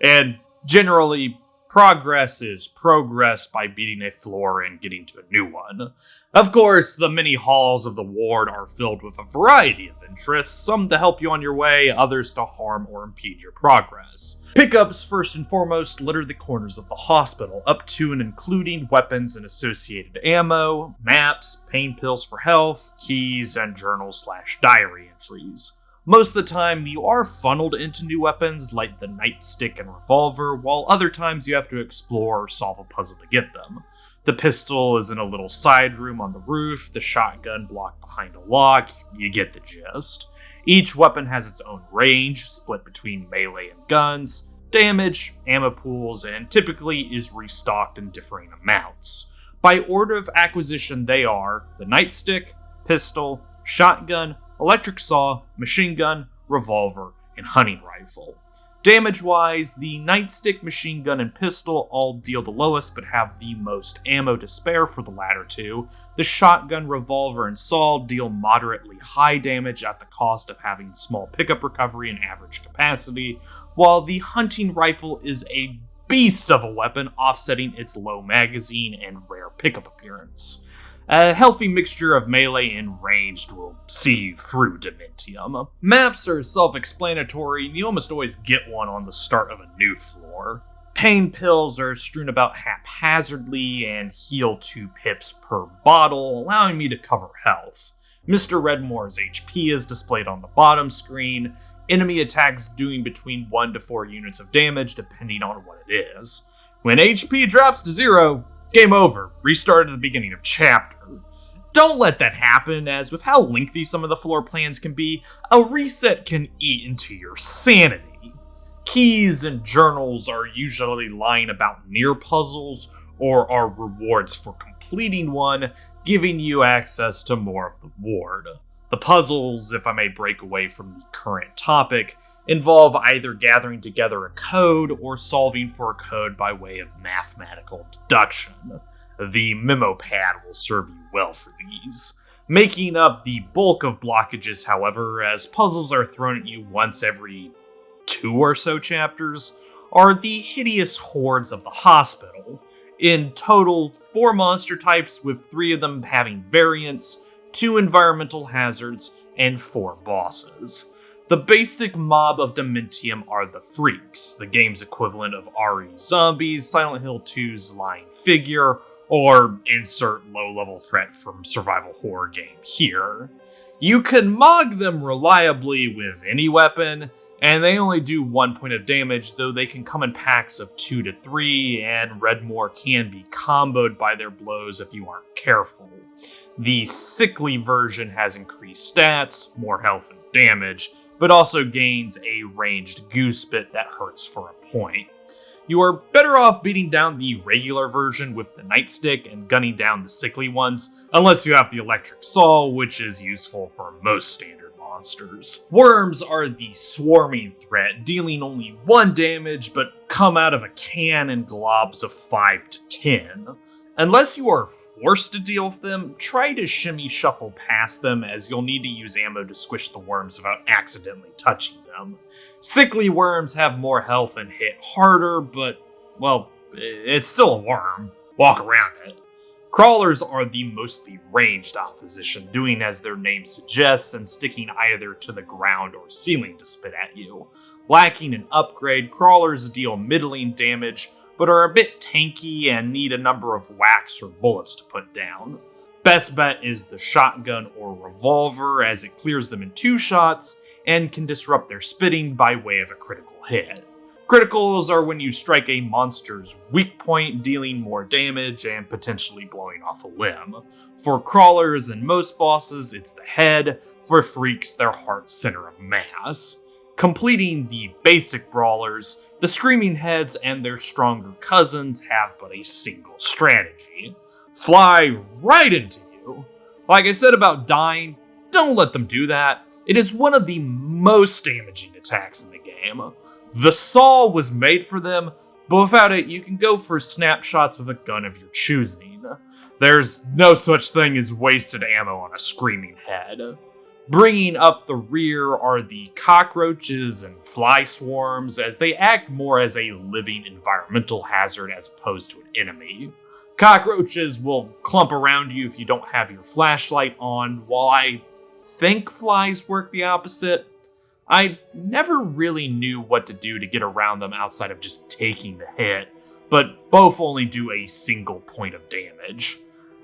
And generally, progress is progress by beating a floor and getting to a new one. Of course, the many halls of the ward are filled with a variety of interests, some to help you on your way, others to harm or impede your progress. Pickups, first and foremost, litter the corners of the hospital, up to and including weapons and associated ammo, maps, pain pills for health, keys, and journal/diary entries. Most of the time, you are funneled into new weapons like the nightstick and revolver, while other times you have to explore or solve a puzzle to get them. The pistol is in a little side room on the roof, the shotgun blocked behind a lock, you get the gist. Each weapon has its own range, split between melee and guns, damage, ammo pools, and typically is restocked in differing amounts. By order of acquisition, they are the nightstick, pistol, shotgun, electric saw, machine gun, revolver, and hunting rifle. Damage-wise, the nightstick, machine gun, and pistol all deal the lowest but have the most ammo to spare for the latter two. The shotgun, revolver, and saw deal moderately high damage at the cost of having small pickup recovery and average capacity, while the hunting rifle is a beast of a weapon, offsetting its low magazine and rare pickup appearance. A healthy mixture of melee and ranged will see you through Dementium. Maps are self-explanatory, and you almost always get one on the start of a new floor. Pain pills are strewn about haphazardly and heal 2 pips per bottle, allowing me to cover health. Mr. Redmore's HP is displayed on the bottom screen, enemy attacks doing between 1 to 4 units of damage depending on what it is. When HP drops to 0, game over, restart at the beginning of chapter. Don't let that happen, as with how lengthy some of the floor plans can be, a reset can eat into your sanity. Keys and journals are usually lying about near puzzles or are rewards for completing one, giving you access to more of the ward. The puzzles, if I may break away from the current topic, involve either gathering together a code or solving for a code by way of mathematical deduction. The memo pad will serve you well for these. Making up the bulk of blockages, however, as puzzles are thrown at you once every 2 or so chapters, are the hideous hordes of the hospital. In total, 4 monster types, with 3 of them having variants, 2 environmental hazards, and 4 bosses. The basic mob of Dementium are the Freaks, the game's equivalent of RE Zombies, Silent Hill 2's Lying Figure, or insert low-level threat from survival horror game here. You can mog them reliably with any weapon, and they only do 1 point of damage, though they can come in packs of 2 to 3, and Redmore can be comboed by their blows if you aren't careful. The sickly version has increased stats, more health and damage, but also gains a ranged goose bit that hurts for a point. You are better off beating down the regular version with the nightstick and gunning down the sickly ones, unless you have the electric saw, which is useful for most standard monsters. Worms are the swarming threat, dealing only 1 damage, but come out of a can in globs of 5 to 10. Unless you are forced to deal with them, try to shimmy shuffle past them, as you'll need to use ammo to squish the worms without accidentally touching them. Sickly worms have more health and hit harder, but, well, it's still a worm. Walk around it. Crawlers are the mostly ranged opposition, doing as their name suggests and sticking either to the ground or ceiling to spit at you. Lacking an upgrade, crawlers deal middling damage, but are a bit tanky and need a number of whacks or bullets to put down. Best bet is the shotgun or revolver, as it clears them in 2 shots and can disrupt their spitting by way of a critical hit. Criticals are when you strike a monster's weak point, dealing more damage and potentially blowing off a limb. For crawlers and most bosses, it's the head. For freaks, their heart center of mass. Completing the basic brawlers, the screaming heads and their stronger cousins have but a single strategy: fly right into you. Like I said about dying, don't let them do that. It is one of the most damaging attacks in the game. The saw was made for them, but without it, you can go for snapshots with a gun of your choosing. There's no such thing as wasted ammo on a screaming head. Bringing up the rear are the cockroaches and fly swarms, as they act more as a living environmental hazard as opposed to an enemy. Cockroaches will clump around you if you don't have your flashlight on, while I think flies work the opposite. I never really knew what to do to get around them outside of just taking the hit, but both only do a single point of damage.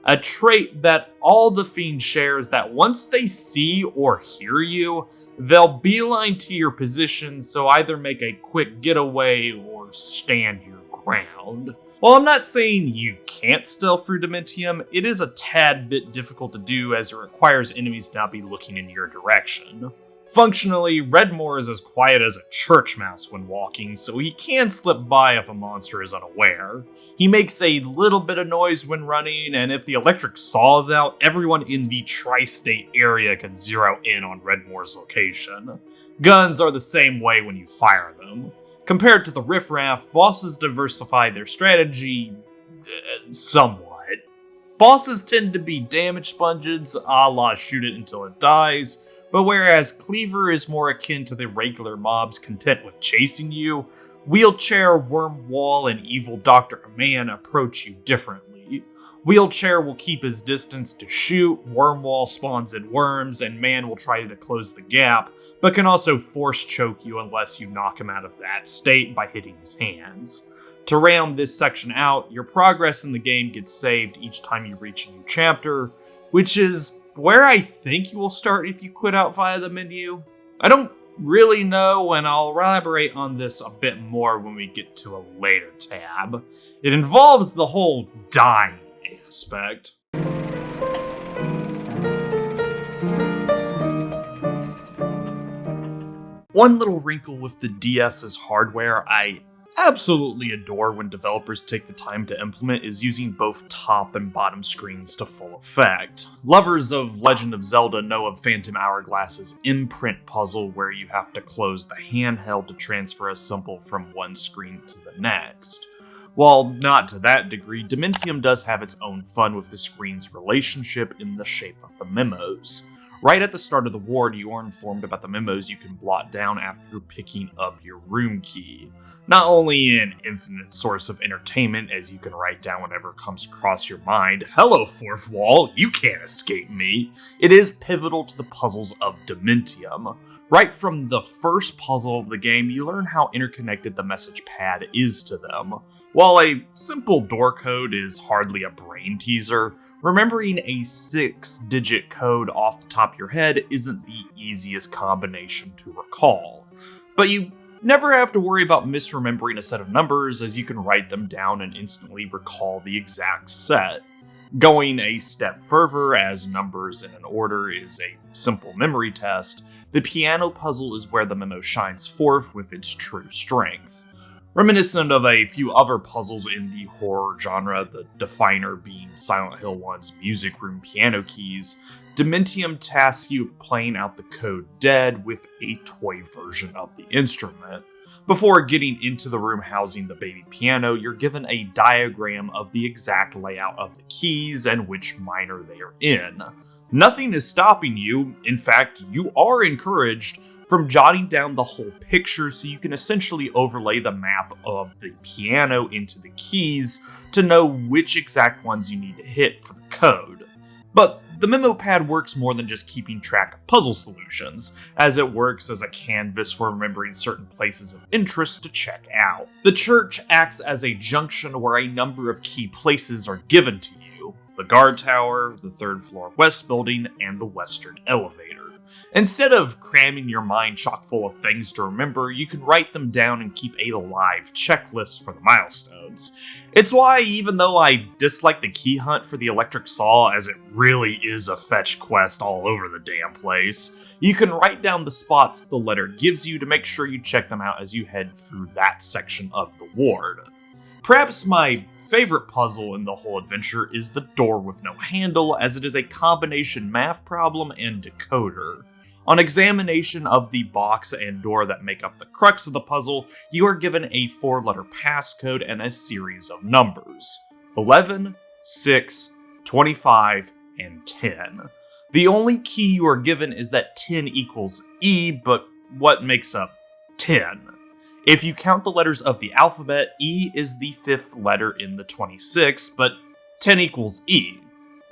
A trait that all the fiends share is that once they see or hear you, they'll beeline to your position, so either make a quick getaway or stand your ground. While I'm not saying you can't stealth through Dementium, it is a tad bit difficult to do, as it requires enemies to not be looking in your direction. Functionally, Redmore is as quiet as a church mouse when walking, so he can slip by if a monster is unaware. He makes a little bit of noise when running, and if the electric saw is out, everyone in the tri-state area can zero in on Redmore's location. Guns are the same way when you fire them. Compared to the riffraff, bosses diversify their strategy somewhat. Bosses tend to be damage sponges, a la shoot it until it dies, but whereas Cleaver is more akin to the regular mobs content with chasing you, Wheelchair, Worm Wall, and Evil Dr. Man approach you differently. key. Wheelchair will keep his distance to shoot, worm wall spawns in worms, and man will try to close the gap, but can also force choke you unless you knock him out of that state by hitting his hands. To round this section out, your progress in the game gets saved each time you reach a new chapter, which is where I think you will start if you quit out via the menu. I don't really know, and I'll elaborate on this a bit more when we get to a later tab. It involves the whole dying aspect. One little wrinkle with the DS's hardware I absolutely adore when developers take the time to implement is using both top and bottom screens to full effect. Lovers of Legend of Zelda know of Phantom Hourglass's imprint puzzle, where you have to close the handheld to transfer a symbol from one screen to the next. While not to that degree, Dementium does have its own fun with the screen's relationship in the shape of the memos. Right at the start of the ward, you are informed about the memos you can blot down after picking up your room key. Not only an infinite source of entertainment, as you can write down whatever comes across your mind, "Hello, fourth wall, you can't escape me," it is pivotal to the puzzles of Dementium. Right from the first puzzle of the game, you learn how interconnected the message pad is to them. While a simple door code is hardly a brain teaser, remembering a 6-digit code off the top of your head isn't the easiest combination to recall. But you never have to worry about misremembering a set of numbers, as you can write them down and instantly recall the exact set. Going a step further, as numbers in an order is a simple memory test, the piano puzzle is where the memo shines forth with its true strength. Reminiscent of a few other puzzles in the horror genre, the definer being Silent Hill 1's music room piano keys, Dementium tasks you with playing out the code dead with a toy version of the instrument. Before getting into the room housing the baby piano, you're given a diagram of the exact layout of the keys and which minor they are in. Nothing is stopping you, in fact, you are encouraged from jotting down the whole picture so you can essentially overlay the map of the piano into the keys to know which exact ones you need to hit for the code. But the memo pad works more than just keeping track of puzzle solutions, as it works as a canvas for remembering certain places of interest to check out. The church acts as a junction where a number of key places are given to you: the guard tower, the 3rd floor west building, and the western elevator. Instead of cramming your mind chock full of things to remember, you can write them down and keep a live checklist for the milestones. It's why, even though I dislike the key hunt for the electric saw, as it really is a fetch quest all over the damn place, you can write down the spots the letter gives you to make sure you check them out as you head through that section of the ward. Perhaps my favorite puzzle in the whole adventure is the door with no handle, as it is a combination math problem and decoder. On examination of the box and door that make up the crux of the puzzle, you are given a 4-letter passcode and a series of numbers: 11, 6, 25, and 10. The only key you are given is that 10 equals E, but what makes up 10? If you count the letters of the alphabet, E is the 5th letter in the 26, but 10 equals E.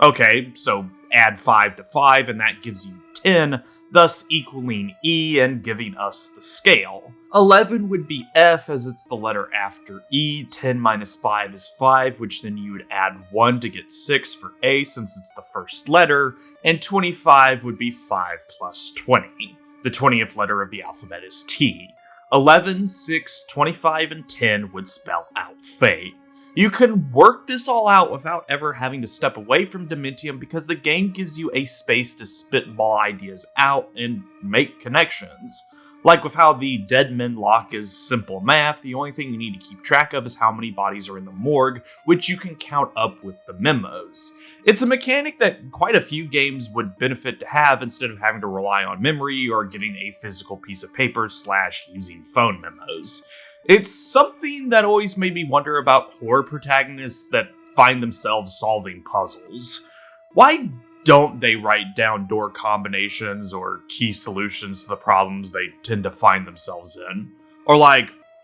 Okay, so add 5 to 5 and that gives you 10, thus equaling E and giving us the scale. 11 would be F, as it's the letter after E. 10 minus 5 is 5, which then you would add 1 to get 6 for A, since it's the first letter, and 25 would be 5 plus 20. The 20th letter of the alphabet is T. 11, 6, 25, and 10 would spell out fate. You can work this all out without ever having to step away from Dementium, because the game gives you a space to spitball ideas out and make connections. Like with how the dead men lock is simple math, the only thing you need to keep track of is how many bodies are in the morgue, which you can count up with the memos. It's a mechanic that quite a few games would benefit to have instead of having to rely on memory or getting a physical piece of paper / using phone memos. It's something that always made me wonder about horror protagonists that find themselves solving puzzles. Why don't they write down door combinations or key solutions to the problems they tend to find themselves in? Or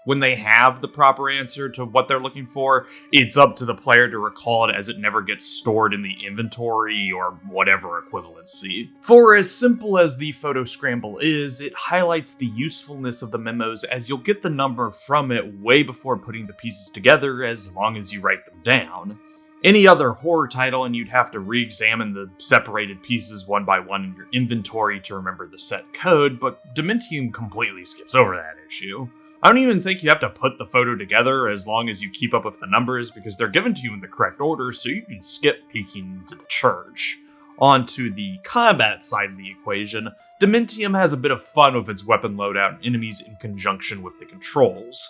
when they have the proper answer to what they're looking for, it's up to the player to recall it as it never gets stored in the inventory or whatever equivalency. For as simple as the photo scramble is, it highlights the usefulness of the memos as you'll get the number from it way before putting the pieces together as long as you write them down. Any other horror title and you'd have to re-examine the separated pieces one by one in your inventory to remember the set code, but Dementium completely skips over that issue. I don't even think you have to put the photo together as long as you keep up with the numbers because they're given to you in the correct order, so you can skip peeking into the church. On to the combat side of the equation, Dementium has a bit of fun with its weapon loadout and enemies in conjunction with the controls.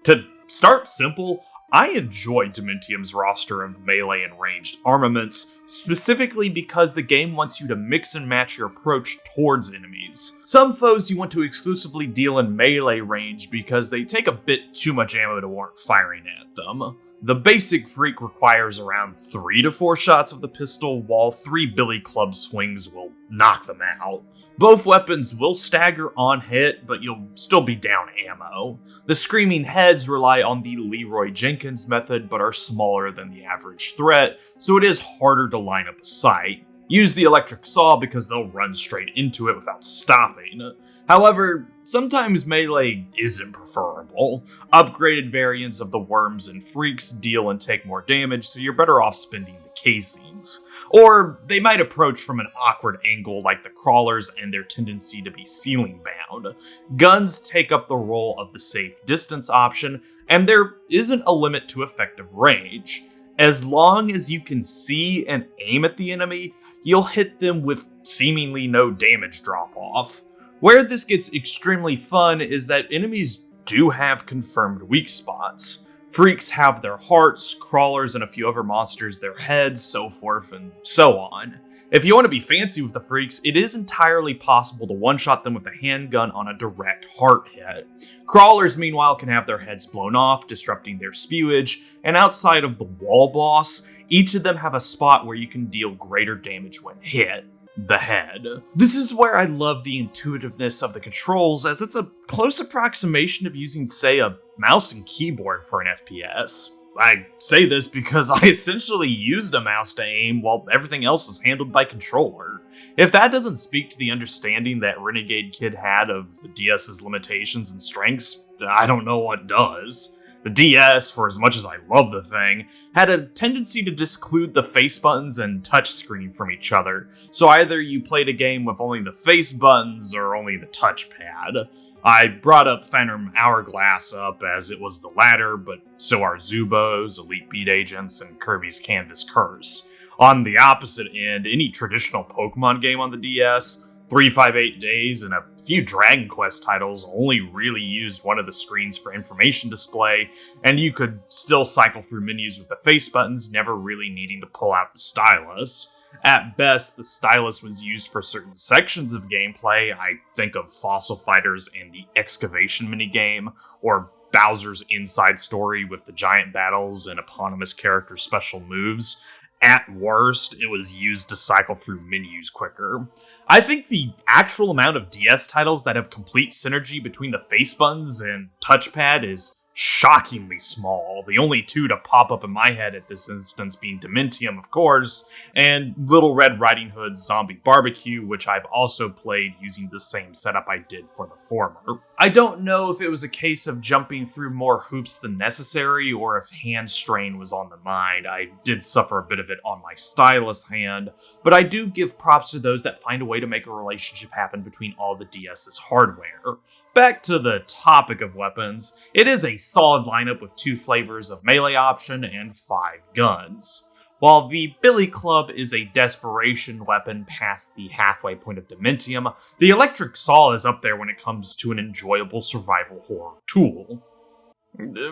To start simple, I enjoy Dementium's roster of melee and ranged armaments, specifically because the game wants you to mix and match your approach towards enemies. Some foes you want to exclusively deal in melee range because they take a bit too much ammo to warrant firing at them. The basic freak requires around 3 to 4 shots of the pistol, while 3 billy club swings will knock them out. Both weapons will stagger on hit, but you'll still be down ammo. The screaming heads rely on the Leroy Jenkins method, but are smaller than the average threat, so it is harder to line up a sight. Use the electric saw because they'll run straight into it without stopping. However, sometimes melee isn't preferable. Upgraded variants of the worms and freaks deal and take more damage, so you're better off spending the casings. Or they might approach from an awkward angle like the crawlers and their tendency to be ceiling bound. Guns take up the role of the safe distance option, and there isn't a limit to effective range. As long as you can see and aim at the enemy, you'll hit them with seemingly no damage drop-off. Where this gets extremely fun is that enemies do have confirmed weak spots. Freaks have their hearts, crawlers and a few other monsters their heads, so forth and so on. If you want to be fancy with the freaks, it is entirely possible to one-shot them with a handgun on a direct heart hit. Crawlers, meanwhile, can have their heads blown off, disrupting their spewage, and outside of the wall boss, each of them have a spot where you can deal greater damage when hit. The head. This is where I love the intuitiveness of the controls, as it's a close approximation of using, say, a mouse and keyboard for an FPS. I say this because I essentially used a mouse to aim while everything else was handled by controller. If that doesn't speak to the understanding that Renegade Kid had of the DS's limitations and strengths, I don't know what does. The DS, for as much as I love the thing, had a tendency to disclude the face buttons and touchscreen from each other, so either you played a game with only the face buttons or only the touchpad. I brought up Phantom Hourglass up as it was the latter, but so are Zubos, Elite Beat Agents, and Kirby's Canvas Curse. On the opposite end, any traditional Pokemon game on the DS, 358 Days, and a few Dragon Quest titles only really used one of the screens for information display, and you could still cycle through menus with the face buttons, never really needing to pull out the stylus. At best, the stylus was used for certain sections of gameplay. I think of Fossil Fighters and the Excavation minigame, or Bowser's Inside Story with the giant battles and eponymous character special moves. At worst, it was used to cycle through menus quicker. I think the actual amount of DS titles that have complete synergy between the face buttons and touchpad is shockingly small. The only two to pop up in my head at this instance being Dementium, of course, and Little Red Riding Hood's Zombie Barbecue, which I've also played using the same setup I did for the former. I don't know if it was a case of jumping through more hoops than necessary, or if hand strain was on the mind. I did suffer a bit of it on my stylus hand, but I do give props to those that find a way to make a relationship happen between all the DS's hardware. Back to the topic of weapons, it is a solid lineup with 2 flavors of melee option and 5 guns. While the Billy Club is a desperation weapon past the halfway point of Dementium, the electric saw is up there when it comes to an enjoyable survival horror tool.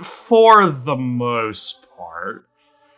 For the most part.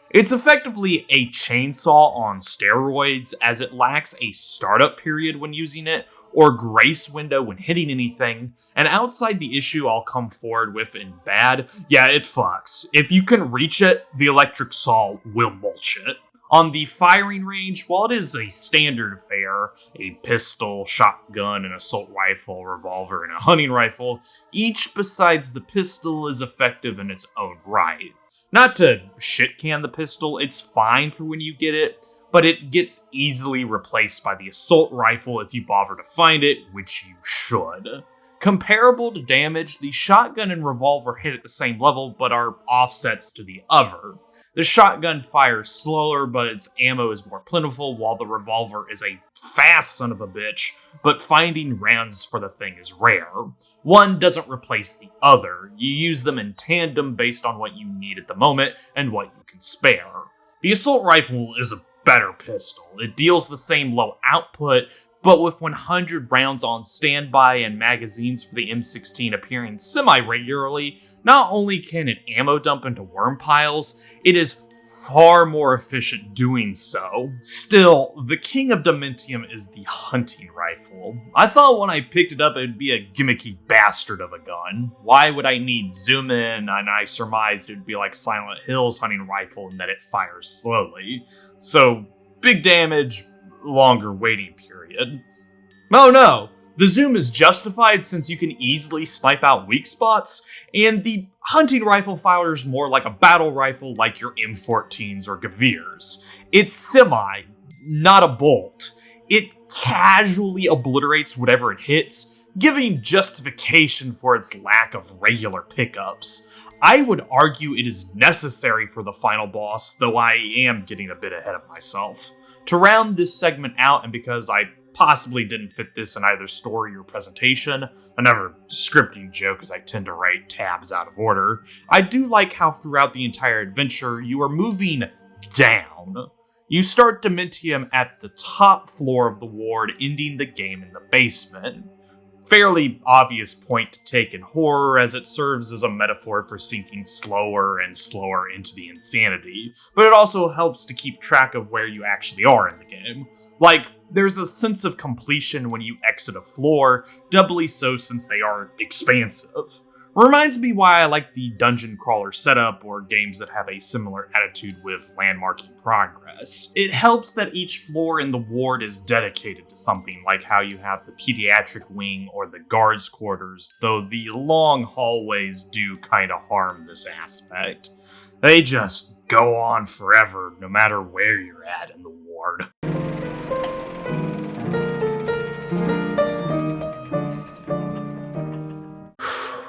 It's effectively a chainsaw on steroids, as it lacks a startup period when using it, or grace window when hitting anything, and outside the issue I'll come forward with in bad, yeah, it fucks. If you can reach it, the electric saw will mulch it. On the firing range, while it is a standard fare, a pistol, shotgun, an assault rifle, revolver, and a hunting rifle, each besides the pistol is effective in its own right. Not to shit-can the pistol, it's fine for when you get it, but it gets easily replaced by the assault rifle if you bother to find it, which you should. Comparable to damage, the shotgun and revolver hit at the same level, but are offsets to the other. The shotgun fires slower, but its ammo is more plentiful, while the revolver is a fast son of a bitch, but finding rounds for the thing is rare. One doesn't replace the other. You use them in tandem based on what you need at the moment and what you can spare. The assault rifle is a better pistol. It deals the same low output, but with 100 rounds on standby and magazines for the M16 appearing semi-regularly, not only can it ammo dump into worm piles, it is far more efficient doing so. Still, the king of Dementium is the hunting rifle. I thought when I picked it up it would be a gimmicky bastard of a gun. Why would I need zoom in? And I surmised it would be like Silent Hill's hunting rifle in that it fires slowly. So, big damage, longer waiting period. Oh no! The zoom is justified since you can easily snipe out weak spots, and the hunting rifle fires more like a battle rifle like your M14s or Geweers. It's semi, not a bolt. It casually obliterates whatever it hits, giving justification for its lack of regular pickups. I would argue it is necessary for the final boss, though I am getting a bit ahead of myself. To round this segment out, and because I possibly didn't fit this in either story or presentation, another scripting joke as I tend to write tabs out of order, I do like how throughout the entire adventure you are moving down. You start Dementium at the top floor of the ward, ending the game in the basement. Fairly obvious point to take in horror, as it serves as a metaphor for sinking slower and slower into the insanity, but it also helps to keep track of where you actually are in the game. Like, there's a sense of completion when you exit a floor, doubly so since they are expansive. Reminds me why I like the dungeon crawler setup or games that have a similar attitude with landmarking progress. It helps that each floor in the ward is dedicated to something, like how you have the pediatric wing or the guards' quarters, though the long hallways do kinda harm this aspect. They just go on forever, no matter where you're at in the ward.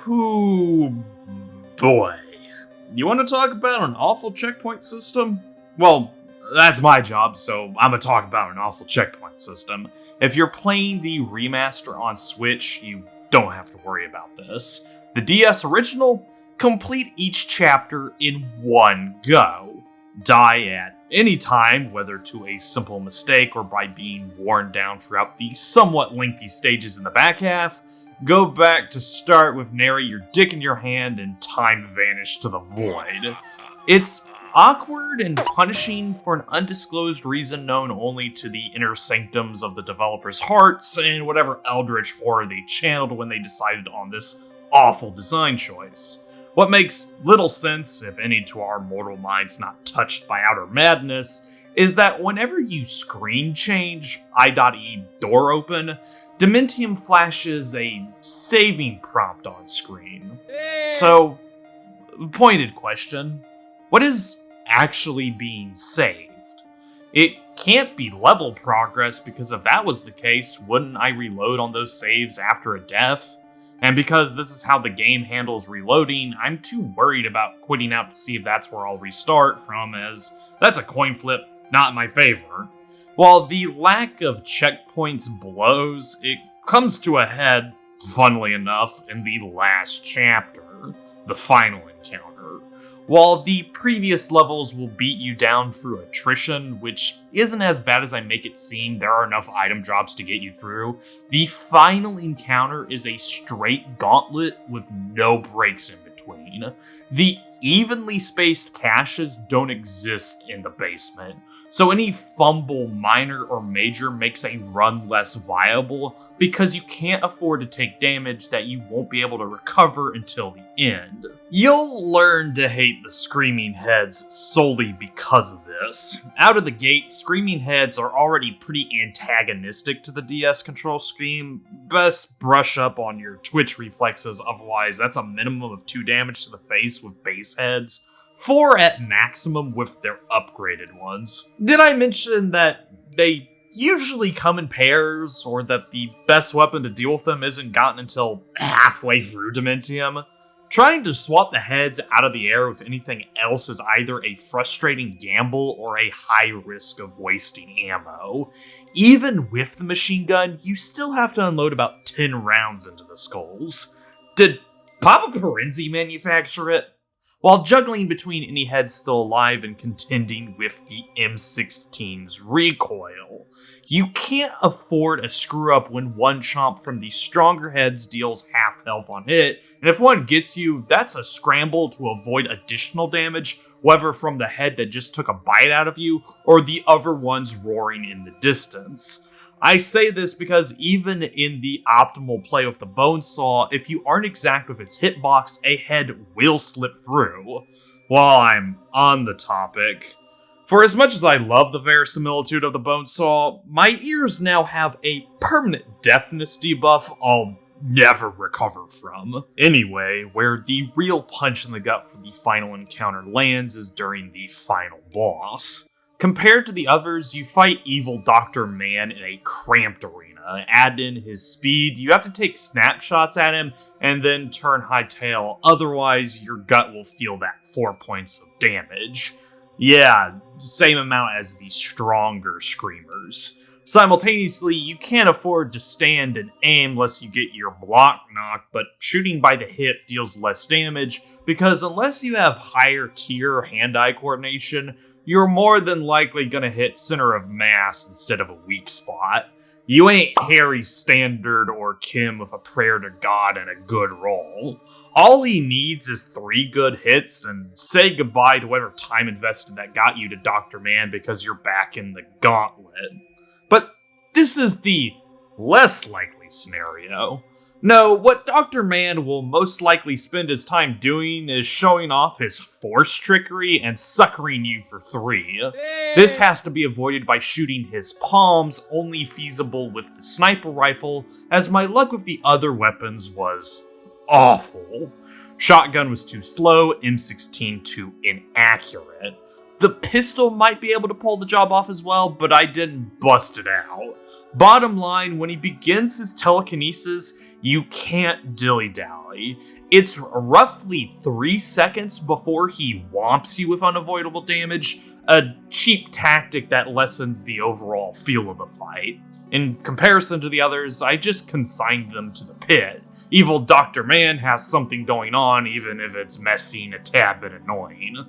Ooh, boy. You want to talk about an awful checkpoint system? Well, that's my job, so I'm gonna talk about an awful checkpoint system. If you're playing the remaster on Switch, you don't have to worry about this. The DS original, complete each chapter in one go. Die at any time, whether to a simple mistake or by being worn down throughout the somewhat lengthy stages in the back half. Go back to start with nary your dick in your hand and time vanish to the void. It's awkward and punishing for an undisclosed reason known only to the inner sanctums of the developers' hearts and whatever eldritch horror they channeled when they decided on this awful design choice. What makes little sense, if any to our mortal minds not touched by outer madness, is that whenever you screen change I.E. door open, Dementium flashes a saving prompt on screen. So, pointed question, what is actually being saved? It can't be level progress, because if that was the case, wouldn't I reload on those saves after a death? And because this is how the game handles reloading, I'm too worried about quitting out to see if that's where I'll restart from, as that's a coin flip not in my favor. While the lack of checkpoints blows, it comes to a head, funnily enough, in the last chapter, the final encounter. While the previous levels will beat you down through attrition, which isn't as bad as I make it seem, there are enough item drops to get you through, the final encounter is a straight gauntlet with no breaks in between. The evenly spaced caches don't exist in the basement, so any fumble, minor or major, makes a run less viable because you can't afford to take damage that you won't be able to recover until the end. You'll learn to hate the Screaming Heads solely because of this. Out of the gate, Screaming Heads are already pretty antagonistic to the DS control scheme. Best brush up on your twitch reflexes, otherwise that's a minimum of 2 damage to the face with base heads. 4 at maximum with their upgraded ones. Did I mention that they usually come in pairs, or that the best weapon to deal with them isn't gotten until halfway through Dementium? Trying to swap the heads out of the air with anything else is either a frustrating gamble or a high risk of wasting ammo. Even with the machine gun, you still have to unload about 10 rounds into the skulls. Did Papa Perenzi manufacture it? While juggling between any heads still alive and contending with the M16's recoil, you can't afford a screw up when one chomp from the stronger heads deals half health on hit, and if one gets you, that's a scramble to avoid additional damage, whether from the head that just took a bite out of you, or the other ones roaring in the distance. I say this because even in the optimal play with the bone saw, if you aren't exact with its hitbox, a head will slip through. While I'm on the topic, for as much as I love the verisimilitude of the bone saw, my ears now have a permanent deafness debuff I'll never recover from. Anyway, where the real punch in the gut for the final encounter lands is during the final boss. Compared to the others, you fight evil Dr. Man in a cramped arena. Add in his speed, you have to take snapshots at him and then turn hightail, otherwise your gut will feel that 4 points of damage. Yeah, same amount as the stronger screamers. Simultaneously, you can't afford to stand and aim unless you get your block knocked, but shooting by the hip deals less damage, because unless you have higher tier hand-eye coordination, you're more than likely gonna hit center of mass instead of a weak spot. You ain't Harry Standard or Kim with a prayer to God and a good roll. All he needs is 3 good hits, and say goodbye to whatever time invested that got you to Dr. Man because you're back in the gauntlet. But this is the less likely scenario. No, what Dr. Man will most likely spend his time doing is showing off his force trickery and suckering you for 3. This has to be avoided by shooting his palms, only feasible with the sniper rifle, as my luck with the other weapons was awful. Shotgun was too slow, M16 too inaccurate. The pistol might be able to pull the job off as well, but I didn't bust it out. Bottom line, when he begins his telekinesis, you can't dilly-dally. It's roughly 3 seconds before he whomps you with unavoidable damage, a cheap tactic that lessens the overall feel of the fight. In comparison to the others, I just consigned them to the pit. Evil Dr. Man has something going on, even if it's messy and a tad bit annoying.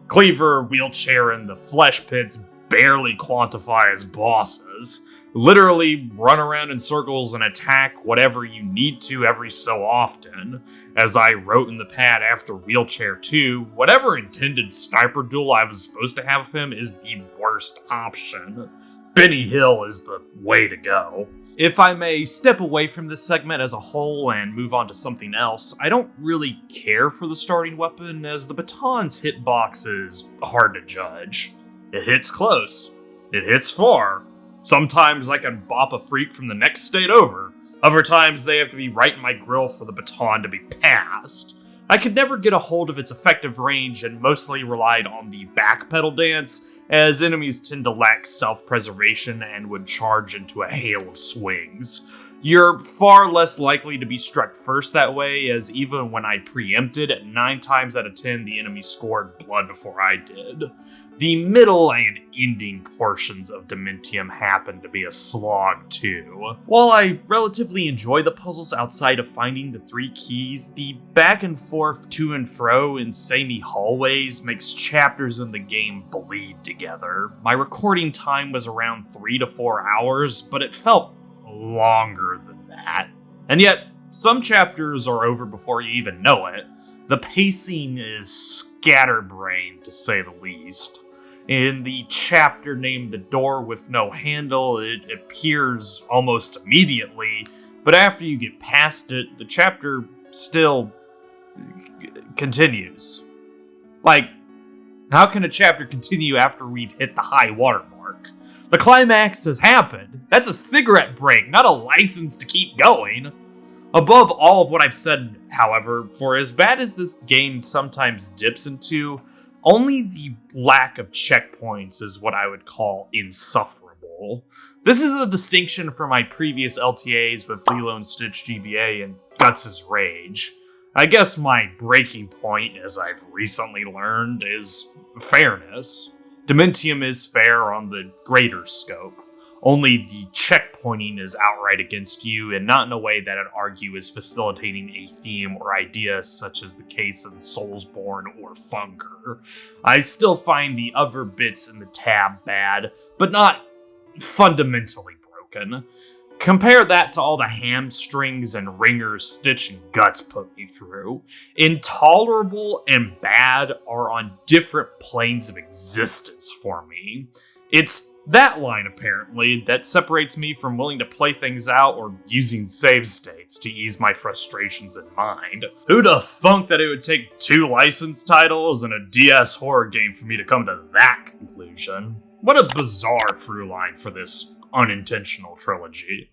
Cleaver, Wheelchair, and the Flesh Pits barely quantify as bosses. Literally run around in circles and attack whatever you need to every so often. As I wrote in the pad after Wheelchair 2, whatever intended sniper duel I was supposed to have with him is the worst option. Benny Hill is the way to go. If I may step away from this segment as a whole and move on to something else, I don't really care for the starting weapon, as the baton's hitbox is hard to judge. It hits close. It hits far. Sometimes I can bop a freak from the next state over. Other times they have to be right in my grill for the baton to be passed. I could never get a hold of its effective range and mostly relied on the backpedal dance, as enemies tend to lack self-preservation and would charge into a hail of swings. You're far less likely to be struck first that way, as even when I preempted, 9 times out of 10 the enemy scored blood before I did. The middle and ending portions of Dementium happen to be a slog too. While I relatively enjoy the puzzles outside of finding the 3 keys, the back and forth to and fro in samey hallways makes chapters in the game bleed together. My recording time was around 3 to 4 hours, but it felt longer than that. And yet, some chapters are over before you even know it. The pacing is scatterbrained, to say the least. In the chapter named The Door with No Handle, it appears almost immediately, but after you get past it, the chapter still continues. Like, how can a chapter continue after we've hit the high water mark? The climax has happened. That's a cigarette break, not a license to keep going. Above all of what I've said, however, for as bad as this game sometimes dips into, only the lack of checkpoints is what I would call insufferable. This is a distinction from my previous LTAs with Lilo and Stitch GBA and Guts' Rage. I guess my breaking point, as I've recently learned, is fairness. Dementium is fair on the greater scope. Only the checkpointing is outright against you, and not in a way that I'd argue is facilitating a theme or idea, such as the case in Soulsborne or Funger. I still find the other bits in the tab bad, but not fundamentally broken. Compare that to all the hamstrings and ringers Stitch and Guts put me through. Intolerable and bad are on different planes of existence for me. It's that line, apparently, that separates me from willing to play things out or using save states to ease my frustrations in mind. Who'd have thunk that it would take 2 licensed titles and a DS horror game for me to come to that conclusion? What a bizarre through line for this unintentional trilogy.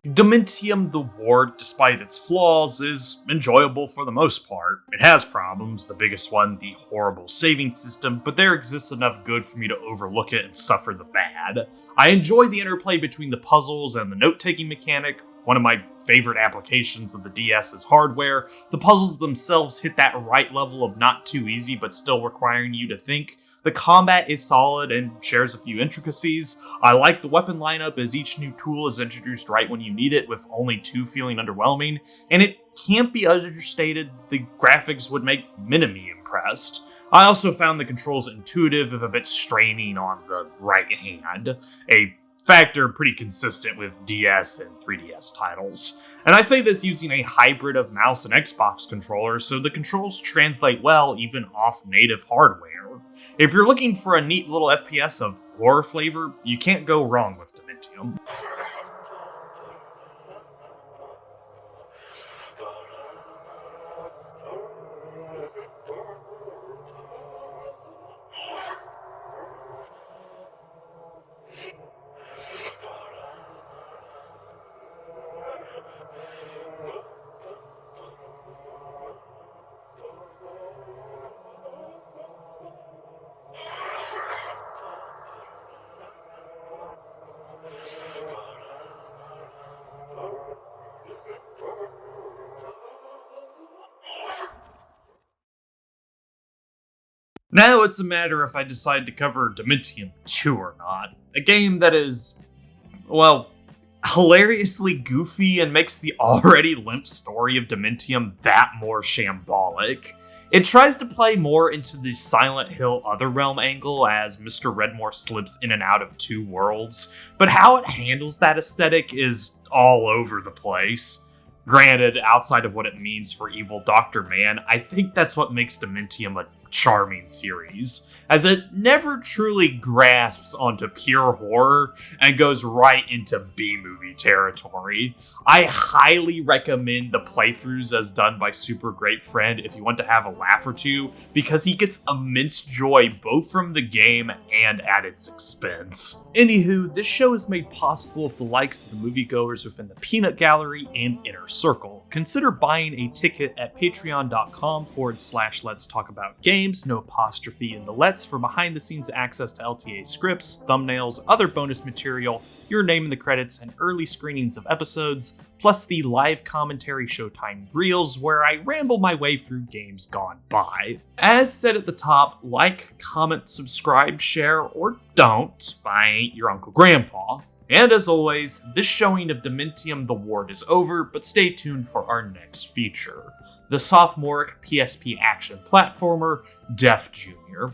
Dementium the Ward, despite its flaws, is enjoyable for the most part. It has problems, the biggest one, the horrible saving system, but there exists enough good for me to overlook it and suffer the bad. I enjoy the interplay between the puzzles and the note-taking mechanic. One of my favorite applications of the DS's hardware. The puzzles themselves hit that right level of not too easy but still requiring you to think. The combat is solid and shares a few intricacies. I like the weapon lineup as each new tool is introduced right when you need it, with only 2 feeling underwhelming. And it can't be understated, the graphics would make Minimi impressed. I also found the controls intuitive, if a bit straining on the right hand. A factor pretty consistent with DS and 3DS titles. And I say this using a hybrid of mouse and Xbox controllers, so the controls translate well even off native hardware. If you're looking for a neat little FPS of horror flavor, you can't go wrong with Dementium. Now it's a matter if I decide to cover Dementium 2 or not. A game that is, well, hilariously goofy and makes the already limp story of Dementium that more shambolic. It tries to play more into the Silent Hill Otherrealm angle as Mr. Redmore slips in and out of 2 worlds, but how it handles that aesthetic is all over the place. Granted, outside of what it means for evil Dr. Man, I think that's what makes Dementium a charming series, as it never truly grasps onto pure horror and goes right into B-movie territory. I highly recommend the playthroughs as done by Super Great Friend if you want to have a laugh or two, because he gets immense joy both from the game and at its expense. Anywho, this show is made possible with the likes of the moviegoers within the Peanut Gallery and Inner Circle. Consider buying a ticket at patreon.com/Let's Talk About Games, no apostrophe in the Let's, for behind-the-scenes access to LTA scripts, thumbnails, other bonus material, your name in the credits, and early screenings of episodes, plus the live commentary Showtime Reels, where I ramble my way through games gone by. As said at the top, like, comment, subscribe, share, or don't, I ain't your Uncle Grandpa. And as always, this showing of Dementium the Ward is over, but stay tuned for our next feature, the sophomoric PSP action platformer, Def Jr.